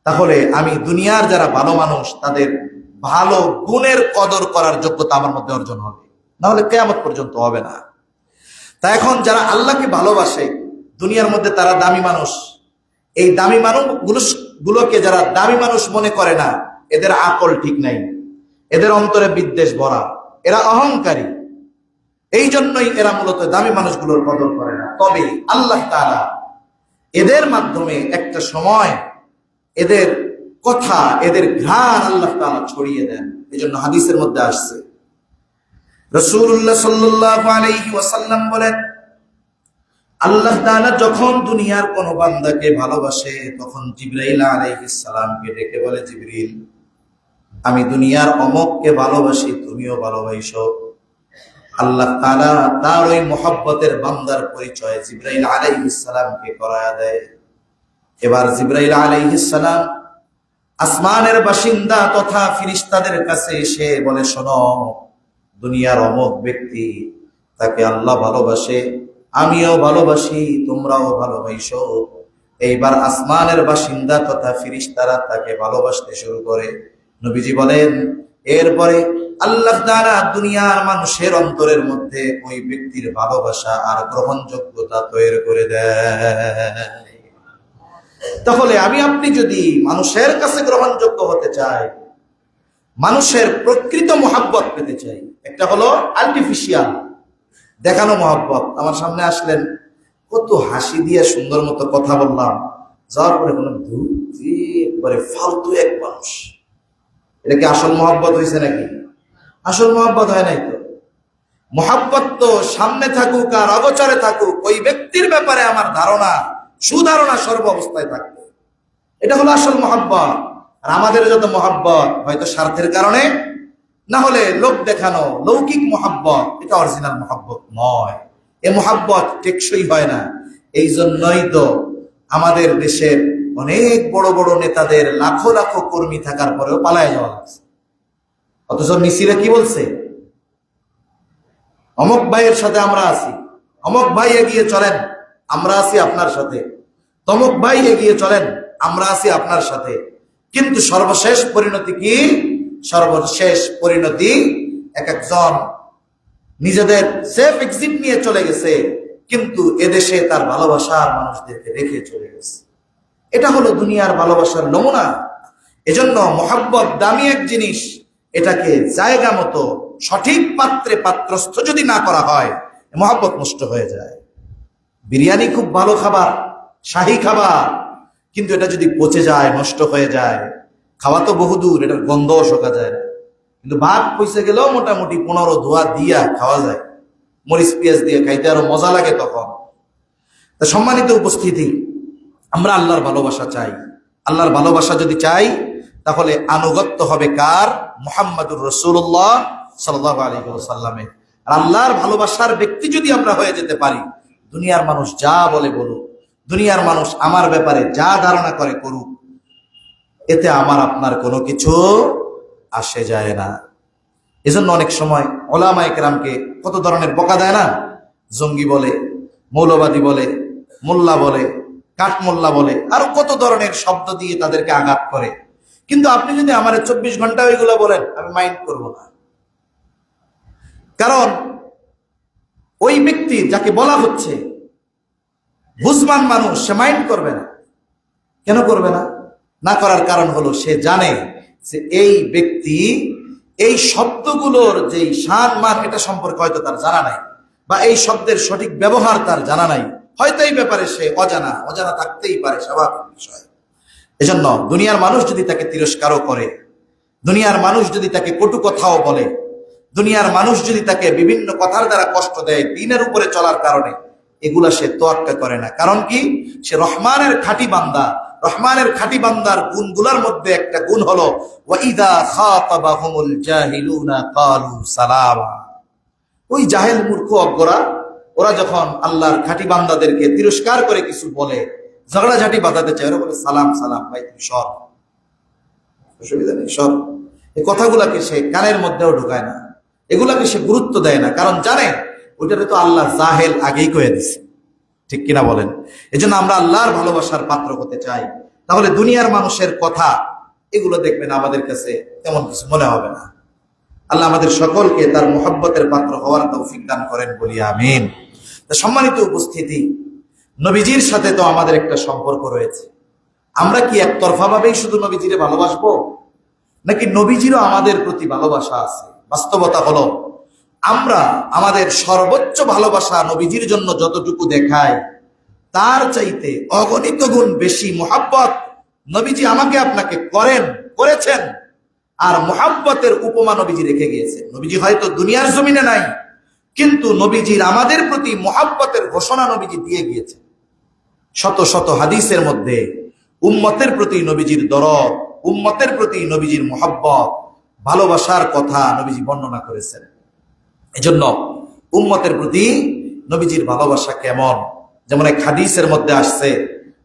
তাহলে আমি দুনিয়ার যারা ভালো মানুষ তাদের ভালো গুণের কদর করার যোগ্যতা আমার মধ্যে অর্জন হবে, না হলে কিয়ামত পর্যন্ত হবে না। তা এখন যারা আল্লাহকে ভালোবাসে দুনিয়ার মধ্যে তারা দামি মানুষ, এই দামি মানুষগুলোকে যারা দামি মানুষ মনে করে না, এদের আকল ঠিক নাই, এদের অন্তরে বিদ্বেষ ভরা, এরা অহংকারী। এই জন্যই এরা মূলত দামি মানুষগুলোর কদর করে না। তবে আল্লাহ তাআলা এদের মাধ্যমে একটা সময় এদের কথা, এদের ঘ্রাণ আল্লাহ তাআলা ছড়িয়ে দেন। এই জন্য হাদিসের মধ্যে আসছে, রাসূলুল্লাহ সাল্লাল্লাহু আলাইহি ওয়াসাল্লাম বলেন, আল্লাহ তাআলা যখন দুনিয়ার কোন বান্দাকে ভালোবাসে তখন জিবরাইল আলাইহিস সালামকে ডেকে বলে, জিবরিল, আমি দুনিয়ার অমুককে ভালোবাসি, তুমিও ভালোবাসো। আল্লাহ তাআলা তার ওই মুহাব্বতের বান্দার পরিচয় জিবরাইল আলাইহিস সালামকে করায়া দেয়। এবার জিবরাইল আলাইহিস সালাম আসমানের বাসিন্দা তথা ফেরেশতাদের কাছে এসে বলে, শোনো, দুনিয়ার অমুক ব্যক্তি, তাকে আল্লাহ ভালোবাসে, আমিও ভালোবাসি, তোমরাও ভালোবাসো। এইবার আসমানের বাসিন্দা তথা ফেরেশতারা তাকে ভালোবাসতে শুরু করে। নবীজি বলেন, এরপরে আল্লাহ তাআলা দুনিয়ার মানুষের অন্তরের মধ্যে ওই ব্যক্তির ভালোবাসা আর গ্রহণযোগ্যতা তৈরি করে দেয়। তাহলে আমি আপনি যদি মানুষের কাছে গ্রহণযোগ্য হতে চাই, মানুষের প্রকৃত মহব্বত পেতে চাই, একটা হলো আর্টিফিশিয়াল দেখানো মহব্বত। আমার সামনে আসলেন, কত হাসি দিয়ে সুন্দর মতো কথা বললাম, যাওয়ার পরে বললাম, একবারে ফালতু এক মানুষ। এটা কি আসল মহব্বত হয়েছে নাকি? আসল মহব্বত হয় নাই তো। মহব্বত তো সামনে থাকুক আর অগোচরে থাকুক, ওই ব্যক্তির ব্যাপারে আমার ধারণা, সুধারণা সর্ব অবস্থায় থাকবে, এটা হলো আসল মহব্বত। আর আমাদের যত মহব্বত হয়তো স্বার্থের কারণে, না হলে লোক দেখানো লৌকিক মহব্বত, এটা অরিজিনাল মহব্বত নয়। এ মহব্বত টেকসই হয় না। এই জন্যই তো আমাদের দেশের অনেক বড় বড় নেতাদের লাখো লাখো কর্মী থাকার পরেও পালায় যাওয়া লাগছে। অথচ মিছিলে কি বলছে, অমুক ভাইয়ের সাথে আমরা আছি, অমুক ভাই এগিয়ে চলেন, আমরা আছি আপনার সাথে, তমুক ভাই এগিয়ে চলেন, আমরা আছি আপনার সাথে। কিন্তু সর্বশেষ পরিণতি কি? সর্বশেষ পরিণতি এক একজন নিজেদের সেফ এক্সিট নিয়ে চলে গেছে, কিন্তু এদেশে তার ভালোবাসার মানুষদেরকে রেখে চলে গেছে। এটা হলো দুনিয়ার ভালোবাসার নমুনা। এজন্য মহব্বত দামি এক জিনিস, এটাকে জায়গা মতো সঠিক পাত্রে পাত্রস্থ যদি না করা হয়, মহব্বত নষ্ট হয়ে যায়। বিরিয়ানি খুব ভালো খাবার, শাহী খাবার, কিন্তু এটা যদি পচে যায়, নষ্ট হয়ে যায়, খাওয়া তো বহুদূর, এটার গন্ধও শোকা যায় না। কিন্তু ভাত পয়সে গেলেও মোটামুটি 15 ধোয়া দিয়া খাওয়া যায়, মরিচ পেঁয়াজ দিয়ে খাইতে আরো মজা লাগে তখন। তা সম্মানিত উপস্থিতি, আমরা আল্লাহর ভালোবাসা চাই। আল্লাহর ভালোবাসা যদি চাই, তাহলে আনুগত্য হবে কার? মুহাম্মাদুর রাসূলুল্লাহ সাল্লাল্লাহু আলাইহি ওয়াসাল্লামের। আর আল্লাহর ভালোবাসার ব্যক্তি যদি আমরা হয়ে যেতে পারি, দুনিয়ার মানুষ যা বলে বলুক, দুনিয়ার মানুষ আমার ব্যাপারে যা ধারণা করে করুক, এতে আমার আপনার কোনো কিছু আসে যায় না। এজন্য অনেক সময় ওলামায়ে কেরামকে কত ধরনের বকা দেয় না? জঙ্গি বলে, মৌলবাদী বলে, মোল্লা বলে, কাঠমোল্লা বলে, আরো কত ধরনের শব্দ দিয়ে তাদেরকে আঘাত করে। কিন্তু আপনি যদি আমার 24 ঘন্টা ওইগুলো বলেন, আমি মাইন্ড করব না। কারণ ওই ব্যক্তি যাকে বলা হচ্ছে বুঝবান মানুষ, সে মাইন্ড করবে না। কেন করবে না? না করার কারণ হলো সে জানে যে এই ব্যক্তি এই শব্দগুলোর যেই শান মান এটা সম্পর্কে হয়তো তার জানা নাই, বা এই শব্দের সঠিক ব্যবহার তার জানা নাই, হয়তো এই ব্যাপারে সে অজানা থাকতেই পারে, স্বাভাবিক বিষয়। এজন্য দুনিয়ার মানুষ যদি তাকে তিরস্কারও করে, দুনিয়ার মানুষ যদি তাকে কটু কথাও বলে, দুনিয়ার মানুষ যদি তাকে বিভিন্ন কথার দ্বারা কষ্ট দেয় দ্বীনের উপরে চলার কারণে, এগুলা সে তোয়াক্কা করে না। কারণ কি? সে রহমানের খাঁটি বান্দা। রহমানের খাঁটি বান্দার গুণগুলোর মধ্যে একটা গুণ হলো ওয়াইদা খাতাবাহুমুল জাহিলুনা ক্বালু সালামা। ওই জাহেল মূর্খ অজ্ঞরা ওরা যখন আল্লাহর খাঁটি বান্দাদেরকে তিরস্কার করে কিছু বলে, ঝগড়াঝাটি বাঁধাতে চায়, ওরা বলে সালাম সালাম, ভাই তুমি সর, অসুবিধা নেই, সর। এই কথাগুলাকে সে কানের মধ্যেও ঢুকায় না, এগুলাকে সে গুরুত্ব দেয় না, কারণ জানে ওইটাতে তো আল্লাহ জাহেল আগেই কয়ে দিছে। ঠিক কিনা বলেন? এজন্য আমরা আল্লাহর ভালোবাসার পাত্র হতে চাই, তাহলে দুনিয়ার মানুষের কথা এগুলো দেখবেন আমাদের কাছে তেমন কিছু মনে হবে না। আল্লাহ আমাদের সকলকে তার মুহাব্বতের পাত্র হওয়ার তৌফিক দান করেন, বলি আমিন। সম্মানিত উপস্থিতি, নবীজির সাথে তো আমাদের একটা সম্পর্ক রয়েছে। আমরা কি একতরফা ভাবেই শুধু নবীজিরে ভালোবাসবো, নাকি নবীজিরও আমাদের প্রতি ভালোবাসা আছে? বাস্তবতা হলো আমরা আমাদের সর্বোচ্চ ভালোবাসা নবীজির জন্য যতটুকু দেখাই, তার চাইতে অগণিত গুণ বেশি মুহাব্বত নবীজি আমাকে আপনাকে করেছেন। আর মুহাব্বতের উপমা নবীজি রেখে গিয়েছেন। নবীজি হয়তো দুনিয়ার জমিনে নাই, কিন্তু নবীজির আমাদের প্রতি মুহাব্বতের ঘোষণা নবীজি দিয়ে গিয়েছেন। শত শত হাদিসের মধ্যে উম্মতের প্রতি নবীজির দরদ, উম্মতের প্রতি নবীজির মুহাব্বত, ভালোবাসার কথা নবীজি বর্ণনা করেছেন। এজন্য উম্মতের প্রতি নবীজির ভালোবাসা কেমন, যেমন এক হাদিসের মধ্যে আসছে,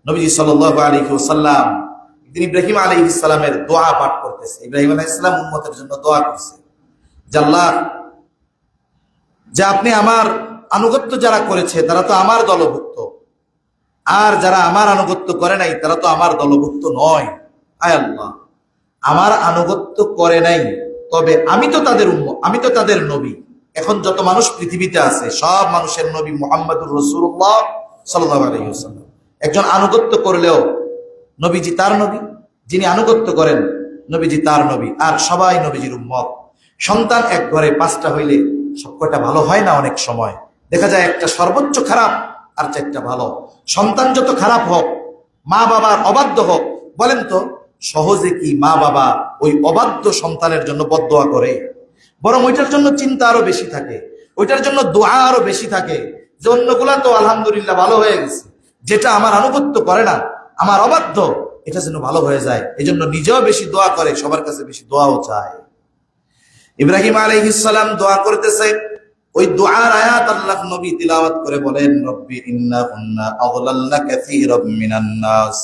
নবীজি সাল্লাল্লাহু আলাইহি ওয়াসাল্লাম একদিন ইব্রাহিম আলাইহিস সালামের দোয়া পাঠ করতেছে। ইব্রাহিম আলাইহিস সালাম উম্মতের জন্য দোয়া করছে যে আল্লাহ, যে আপনি আমার আনুগত্য যারা করেছে তারা তো আমার দলভুক্ত, আর যারা আমার আনুগত্য করে নাই তারা তো আমার দলভুক্ত নয়। আয় আল্লাহ, আমার আনুগত্য করে নাই, তবে আমি তো তাদের নবী। এখন যত মানুষ পৃথিবীতে আছে সব মানুষের নবী মুহাম্মদুর রাসূলুল্লাহ সাল্লাল্লাহু আলাইহি ওয়াসাল্লাম। একজন আনুগত্য করলেও নবীজি তার নবী, যিনি আনুগত্য করেন নবীজি তার নবী, আর সবাই নবীজির উম্মত। সন্তান এক ঘরে 5টা হইলে সবকটা ভালো হয় না। অনেক সময় দেখা যায় একটা সর্বোচ্চ খারাপ আর 4টা ভালো। সন্তান যত খারাপ হোক, মা বাবার অবাধ্য হোক, বলেন তো সহজে কি মা বাবা ওই অবাধ্য সন্তানের জন্য বদদোয়া করে? বরং ওইটার জন্য চিন্তা আরো বেশি থাকে, ওইটার জন্য দোয়া আরো বেশি থাকে যে অন্যগুলা তো আলহামদুলিল্লাহ ভালো হয়ে গেছে, যেটা আমার আনুগত্য করে না, আমার অবাধ্য, এটা যেন ভালো হয়ে যায়। এই জন্য নিজেও বেশি দোয়া করে, সবার কাছে বেশি দোয়াও চায়। ইব্রাহিম আলাইহিস সালাম দোয়া করতেছে, ওই দোয়ার আয়াত আল্লাহ নবী তিলাওয়াত করে বলেন, রব্বি ইন্নাহুন্না আযলালনা কাসীরাম মিনান নাস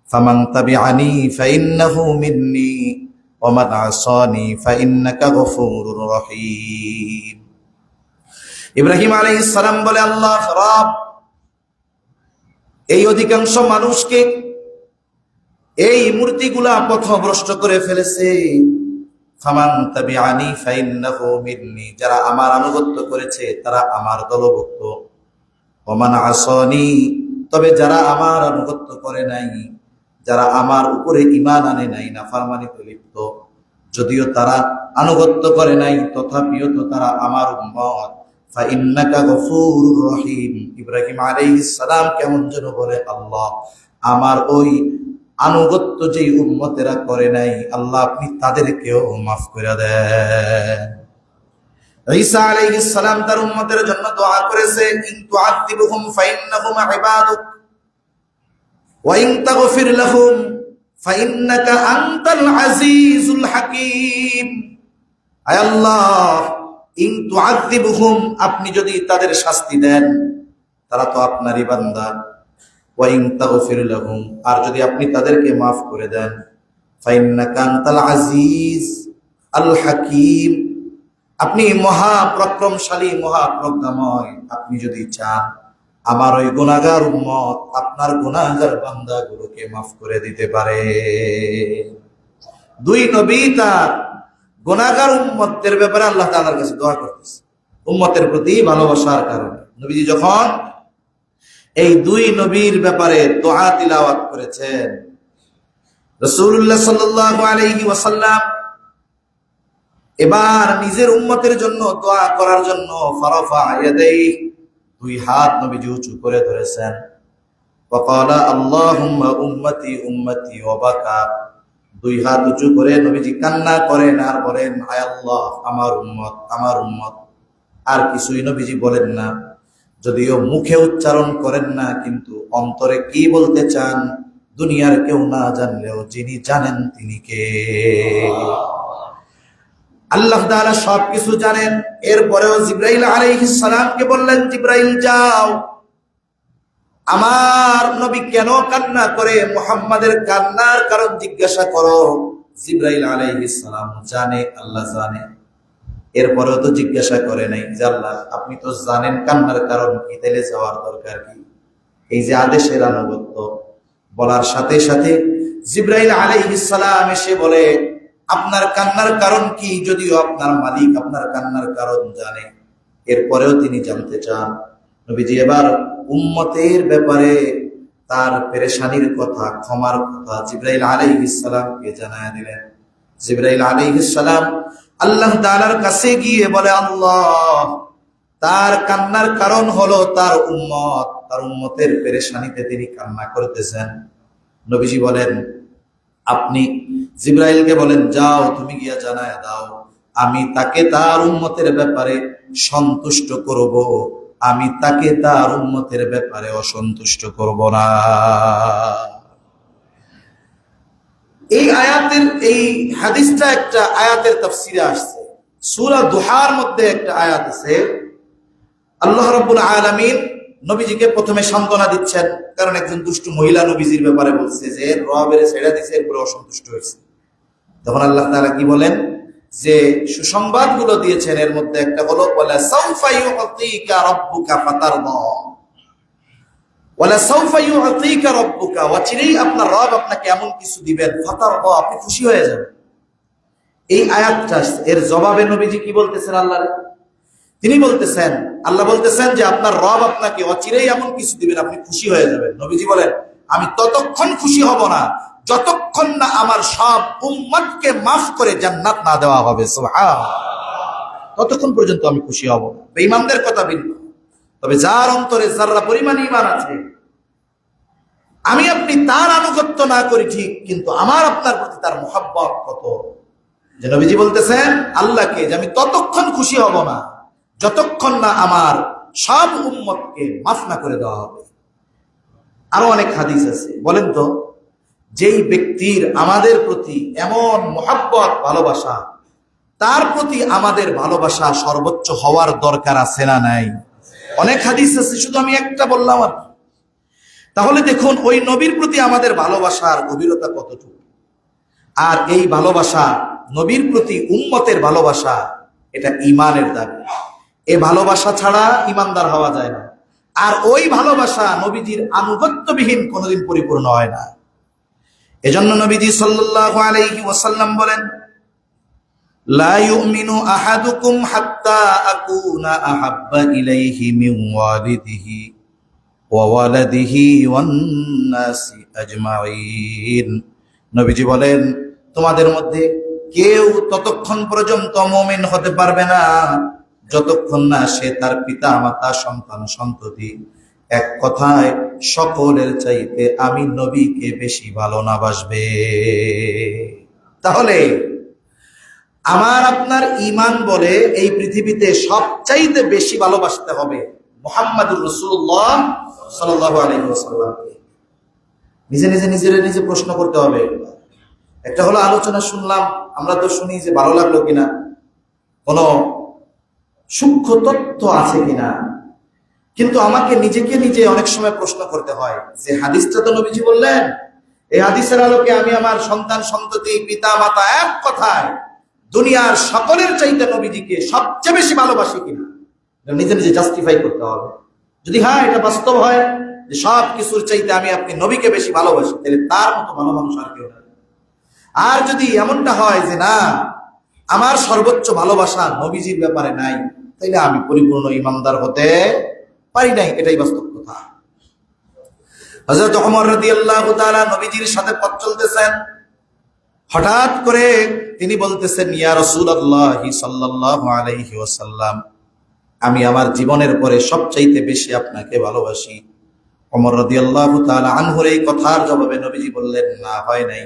ফামান তাবিআনি ফাইন্নাহু মিন্নী ওয়া মান আসানি ফাইন্নাকা গফুরুর রহিম। ইব্রাহিম আলাইহিস সালাম বলে, আল্লাহ রব, এই অধিকাংশ মানুষকে এই মূর্তিগুলা পথভ্রষ্ট করে ফেলেছে। ফামান তাবিআনি ফাইন্নাহু মিন্নী, যারা আমার আনুগত্য করেছে তারা আমার দলভুক্ত। ওয়া মান আসানি, তবে যারা আমার আনুগত্য করে নাই, যারা আমার উপরে ঈমান আনে নাই, নাফরমানিতে লিপ্ত, যদিও তারা আনুগত্য করে নাই তথাপিও তো তারা আমার উম্মত। ফাইন্নাকা গফুরুর রহিম। ইব্রাহিম আলাইহিস সালাম কেমন যেন বলে, আল্লাহ, আমার ওই আনুগত্য যেই উম্মতেরা করে নাই, আল্লাহ আপনি তাদেরকেও মাফ করে দেন। ঈসা আলাইহিস সালাম তার উম্মতের জন্য দোয়া করেছে, ইন তুআযিবহুম ফাইন্নাহুম ইবাদুক ওয়া ইন তাগফির লাহুম ফাইন্নাকা আনতাল আজিজুল হাকীম। আয় আল্লাহ, ইন তুআযিবহুম, আপনি যদি তাদের শাস্তি দেন, তারা তো আপনারই বান্দা, ওয়া ইন তাগফির লাহুম, আর যদি আপনি তাদেরকে মাফ করে দেন, ফাইন্নাকা আনতাল আজিজ আল হাকীম, আপনি মহাপরাক্রমশালী, মহাপ্রজ্ঞাময়। আপনি যদি চান আমার ওই গুনাহগার উম্মত, আপনার গুনাহগার বান্দাগুলোকে মাফ করে দিতে পারে। দুই নবী তার গুনাহগার উম্মতের ব্যাপারে আল্লাহ তাআলার কাছে দোয়া করতেছে, উম্মতের প্রতি ভালোবাসার কারণে। নবীজি যখন এই দুই নবীর ব্যাপারে দোয়া তিলাওয়াত করেছেন, রাসূলুল্লাহ সাল্লাল্লাহু আলাইহি ওয়াসাল্লাম এবার নিজের উম্মতের জন্য দোয়া করার জন্য ফারাফা ইয়াদাই, দুই হাত নবীজি উঁচু করে ধরেছেন। ওয়াকালা আল্লাহুম্মা উম্মতি উম্মতি ওয়া বাকা, দুই হাত উঁচু করে নবীজি কান্না করেন আর বলেন, হায় আল্লাহ, আমার উম্মত, আমার উম্মত। আর কিছুই নবীজি বলেন না, যদিও মুখে উচ্চারণ করেন না, কিন্তু অন্তরে কি বলতে চান দুনিয়ার কেউ না জানলেও যিনি জানেন তিনি কে। আল্লাহ তাআলা সবকিছু জানেন। এরপরেও জিবরাইল আলাইহিস সালামকে বললেন, জিবরাইল যাও, আমার নবী কেন কান্না করে মুহাম্মাদের কান্নার কারণ জিজ্ঞাসা করো। জিবরাইল আলাইহিস সালাম জানে, আল্লাহ জানে, এরপরেও তো জিজ্ঞাসা করে নাই যে আল্লাহ আপনি তো জানেন কান্নার কারণ কি, তাহলে যাওয়ার দরকার কি। এই যে আদেশের আনুগত্য, বলার সাথে সাথে জিবরাইল আলাইহিস সালাম এসে বলে, আপনার কান্নার কারণ কি, যদিও আপনার মালিক আপনার কান্নার কারণ জানে, এরপরেও তিনি জানতে চান। নবীজি এবার উম্মতের ব্যাপারে তার পেরেশানির কথা, ক্ষমার কথা জিবরাইল আলাইহিস সালামকে জানায় দিলেন। জিবরাইল আলাইহিস সালাম আল্লাহ তাআলার কাছে গিয়ে বলে, আল্লাহ, তার কান্নার কারণ হলো তার উম্মত, তার উম্মতের পেরেশানিতে তিনি কান্না করতেছেন। নবীজি বলেন, আপনি জিবরাইলকে বলেন, যাও তুমি গিয়া জানায় দাও, আমি তাকে তার উম্মতের ব্যাপারে সন্তুষ্ট করব, আমি তাকে তার উম্মতের ব্যাপারে অসন্তুষ্ট করব না। এই আয়াতের, এই হাদিসটা একটা আয়াতের তাফসিরে আসছে। সূরা দুহার মধ্যে একটা আয়াত আছে, আল্লাহ রাব্বুল আলামিন নবীজিকে প্রথমে সান্ত্বনা দিচ্ছেন, কারণ একজন দুষ্টু মহিলা নবীজির ব্যাপারে বলছে যে রবের ছেড়ে দিছে, এরপরে অসন্তুষ্ট হয়েছে। তখন আল্লাহ তাআলা কি বলেন, যে সুসংবাদগুলো দিয়েছেন এর মধ্যে একটা হলো, ওয়ালা সাউফা ইউতিকা রাব্বুকা ফাতারদা, ওয়ালা সাউফা ইউতিকা রাব্বুকা, অচিরেই আপনার রব আপনাকে এমন কিছু দিবেন, ফাতারদা, আপনি খুশি হয়ে যাবেন। এই আয়াতটা, এর জবাবে নবীজি কি বলতেছেন আল্লাহরে? তিনি বলতেছেন, আল্লাহ বলতেছেন যে আপনার রব আপনাকে অচিরেই এমন কিছু দিবেন, আপনি খুশি হয়ে যাবেন। নবীজি বলেন, আমি ততক্ষণ খুশি হব না যতক্ষণ না আমার সব উম্মতকে মাফ করে জান্নাত না দেওয়া হবে। সুবহানাল্লাহ, ততক্ষণ পর্যন্ত আমি খুশি হব না। বেঈমানদের কথা ভিন্ন, তবে যার অন্তরে যারা পরিমাণ ঈমান আছে, আমি আপনি তার আনুগত্য না করি ঠিক, কিন্তু আমার আপনার প্রতি তার মুহাব্বত কত। যে নবীজি বলতেছেন আল্লাহকে যে আমি ততক্ষণ খুশি হব না যতক্ষণ না আমার সব উম্মতকে মাফ না করে দেওয়া হবে। আরো অনেক হাদিস আছে। বলেন তো, যেই ব্যক্তির আমাদের প্রতি এমন মুহাব্বত, ভালোবাসা, তার প্রতি আমাদের ভালোবাসা সর্বোচ্চ হওয়ার দরকার আছে না নাই? অনেক হাদিস আছে, শুধু আমি একটা বললাম আর। তাহলে দেখুন ওই নবীর প্রতি আমাদের ভালোবাসার গভীরতা কতটুকু। আর এই ভালোবাসা, নবীর প্রতি উম্মতের ভালোবাসা, এটা ঈমানের দাবি। এ ভালোবাসা ছাড়া ঈমানদার হওয়া যায় না। আর ওই ভালোবাসা নবীজির আনুগত্যবিহীন কোনোদিন পরিপূর্ণ হয় না। এজন্য নবীজি সাল্লাল্লাহু আলাইহি ওয়াসাল্লাম বলেন, লা ইউমিনু আহাদুকুম হাত্তা আকুনা আহাব্বা ইলাইহি মিন ওয়ালিদিহি ওয়া ওয়ালাদিহি ওয়ান নাসি আজমাইন। নবীজি বলেন, তোমাদের মধ্যে কেউ ততক্ষণ পর্যন্ত মুমিন হতে পারবে না যতক্ষণ না সে তার পিতা মাতা, সন্তান সন্ততি, এক কথায় সকলের চাইতে আমি নবীকে বেশি ভালো না বাসবে। তাহলে আমার আপনার ঈমান বলে এই পৃথিবীতে সবচাইতে বেশি ভালোবাসতে হবে মুহাম্মাদুর রাসূলুল্লাহ সাল্লাল্লাহু আলাইহি ওয়াসাল্লামকে। নিজে প্রশ্ন করতে হবে। একটা হলো আলোচনা শুনলাম, আমরা তো শুনি যে ভালো লাগলো কিনা, কোনো সূক্ষ্ম তথ্য আছে কিনা, কিন্তু আমাকে নিজেকে নিজে অনেক সময় প্রশ্ন করতে হয় যে হাদিসটা তো নবীজি বললেন, এই হাদিসের আলোকে আমি আমার সন্তান সন্ততি, পিতা মাতা, এক কথায় দুনিয়ার সকলের চাইতে নবীজিকে সবচেয়ে বেশি ভালোবাসি কিনা, নিজে নিজে জাস্টিফাই করতে হবে। যদি হ্যাঁ এটা বাস্তব হয় যে সব কিছুর চাইতে আমি আপনি নবীকে বেশি ভালোবাসি, তাহলে তার মতো ভালো মানুষ আর কেউ নাই। আর যদি এমনটা হয় যে না, আমার সর্বোচ্চ ভালোবাসা নবীজির ব্যাপারে নাই, তাইলে আমি পরিপূর্ণ ঈমানদার হতে পারি নাই, এটাই বাস্তব কথা। হযরত ওমর রাদিয়াল্লাহু তাআলা নবীজির সাথে পথ চলতেছেন, হঠাৎ করে তিনি বলতেছেন, ইয়া রাসূলুল্লাহ সাল্লাল্লাহু আলাইহি ওয়াসাল্লাম, আমি আমার জীবনের পরে সবচাইতে বেশি আপনাকে ভালোবাসি। ওমর রাদিয়াল্লাহু তাআলা আনহুর এই কথার জবাবে নবীজি বললেন, না, হয় নাই।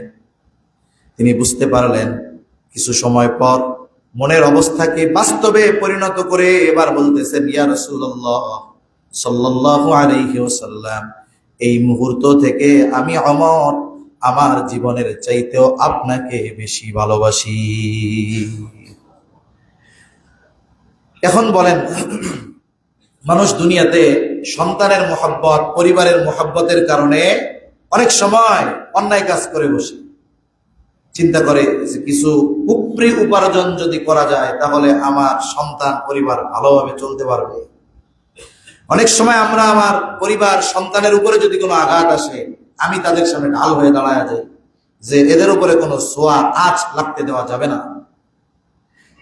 তিনি বুঝতে পারলেন। কিছু সময় পর মনের অবস্থাকে বাস্তবে পরিণত করে এবার বলতেছেন, ইয়া রাসূলুল্লাহ সাল্লাল্লাহু আলাইহি ওয়াসাল্লাম, এই মুহূর্ত থেকে আমি ওমর আমার জীবনের চাইতেও আপনাকে বেশি ভালোবাসি। এখন বলেন, মানুষ দুনিয়াতে সন্তানের মোহাব্বত, পরিবারের মোহাব্বতের কারণে অনেক সময় অন্যায় কাজ করে বসে, চিন্তা করে যে কিছু উপরি উপার্জন যদি করা যায় তাহলে আমার সন্তান পরিবার ভালোভাবে চলতে পারবে। অনেক সময় আমরা আমার পরিবার সন্তানের উপরে যদি কোনো আঘাত আসে, আমি তাদের সামনে ঢাল হয়ে দাঁড়ায় যাই যে এদের উপরে কোনো ছোঁয়া আঁচ লাগতে দেওয়া যাবে না।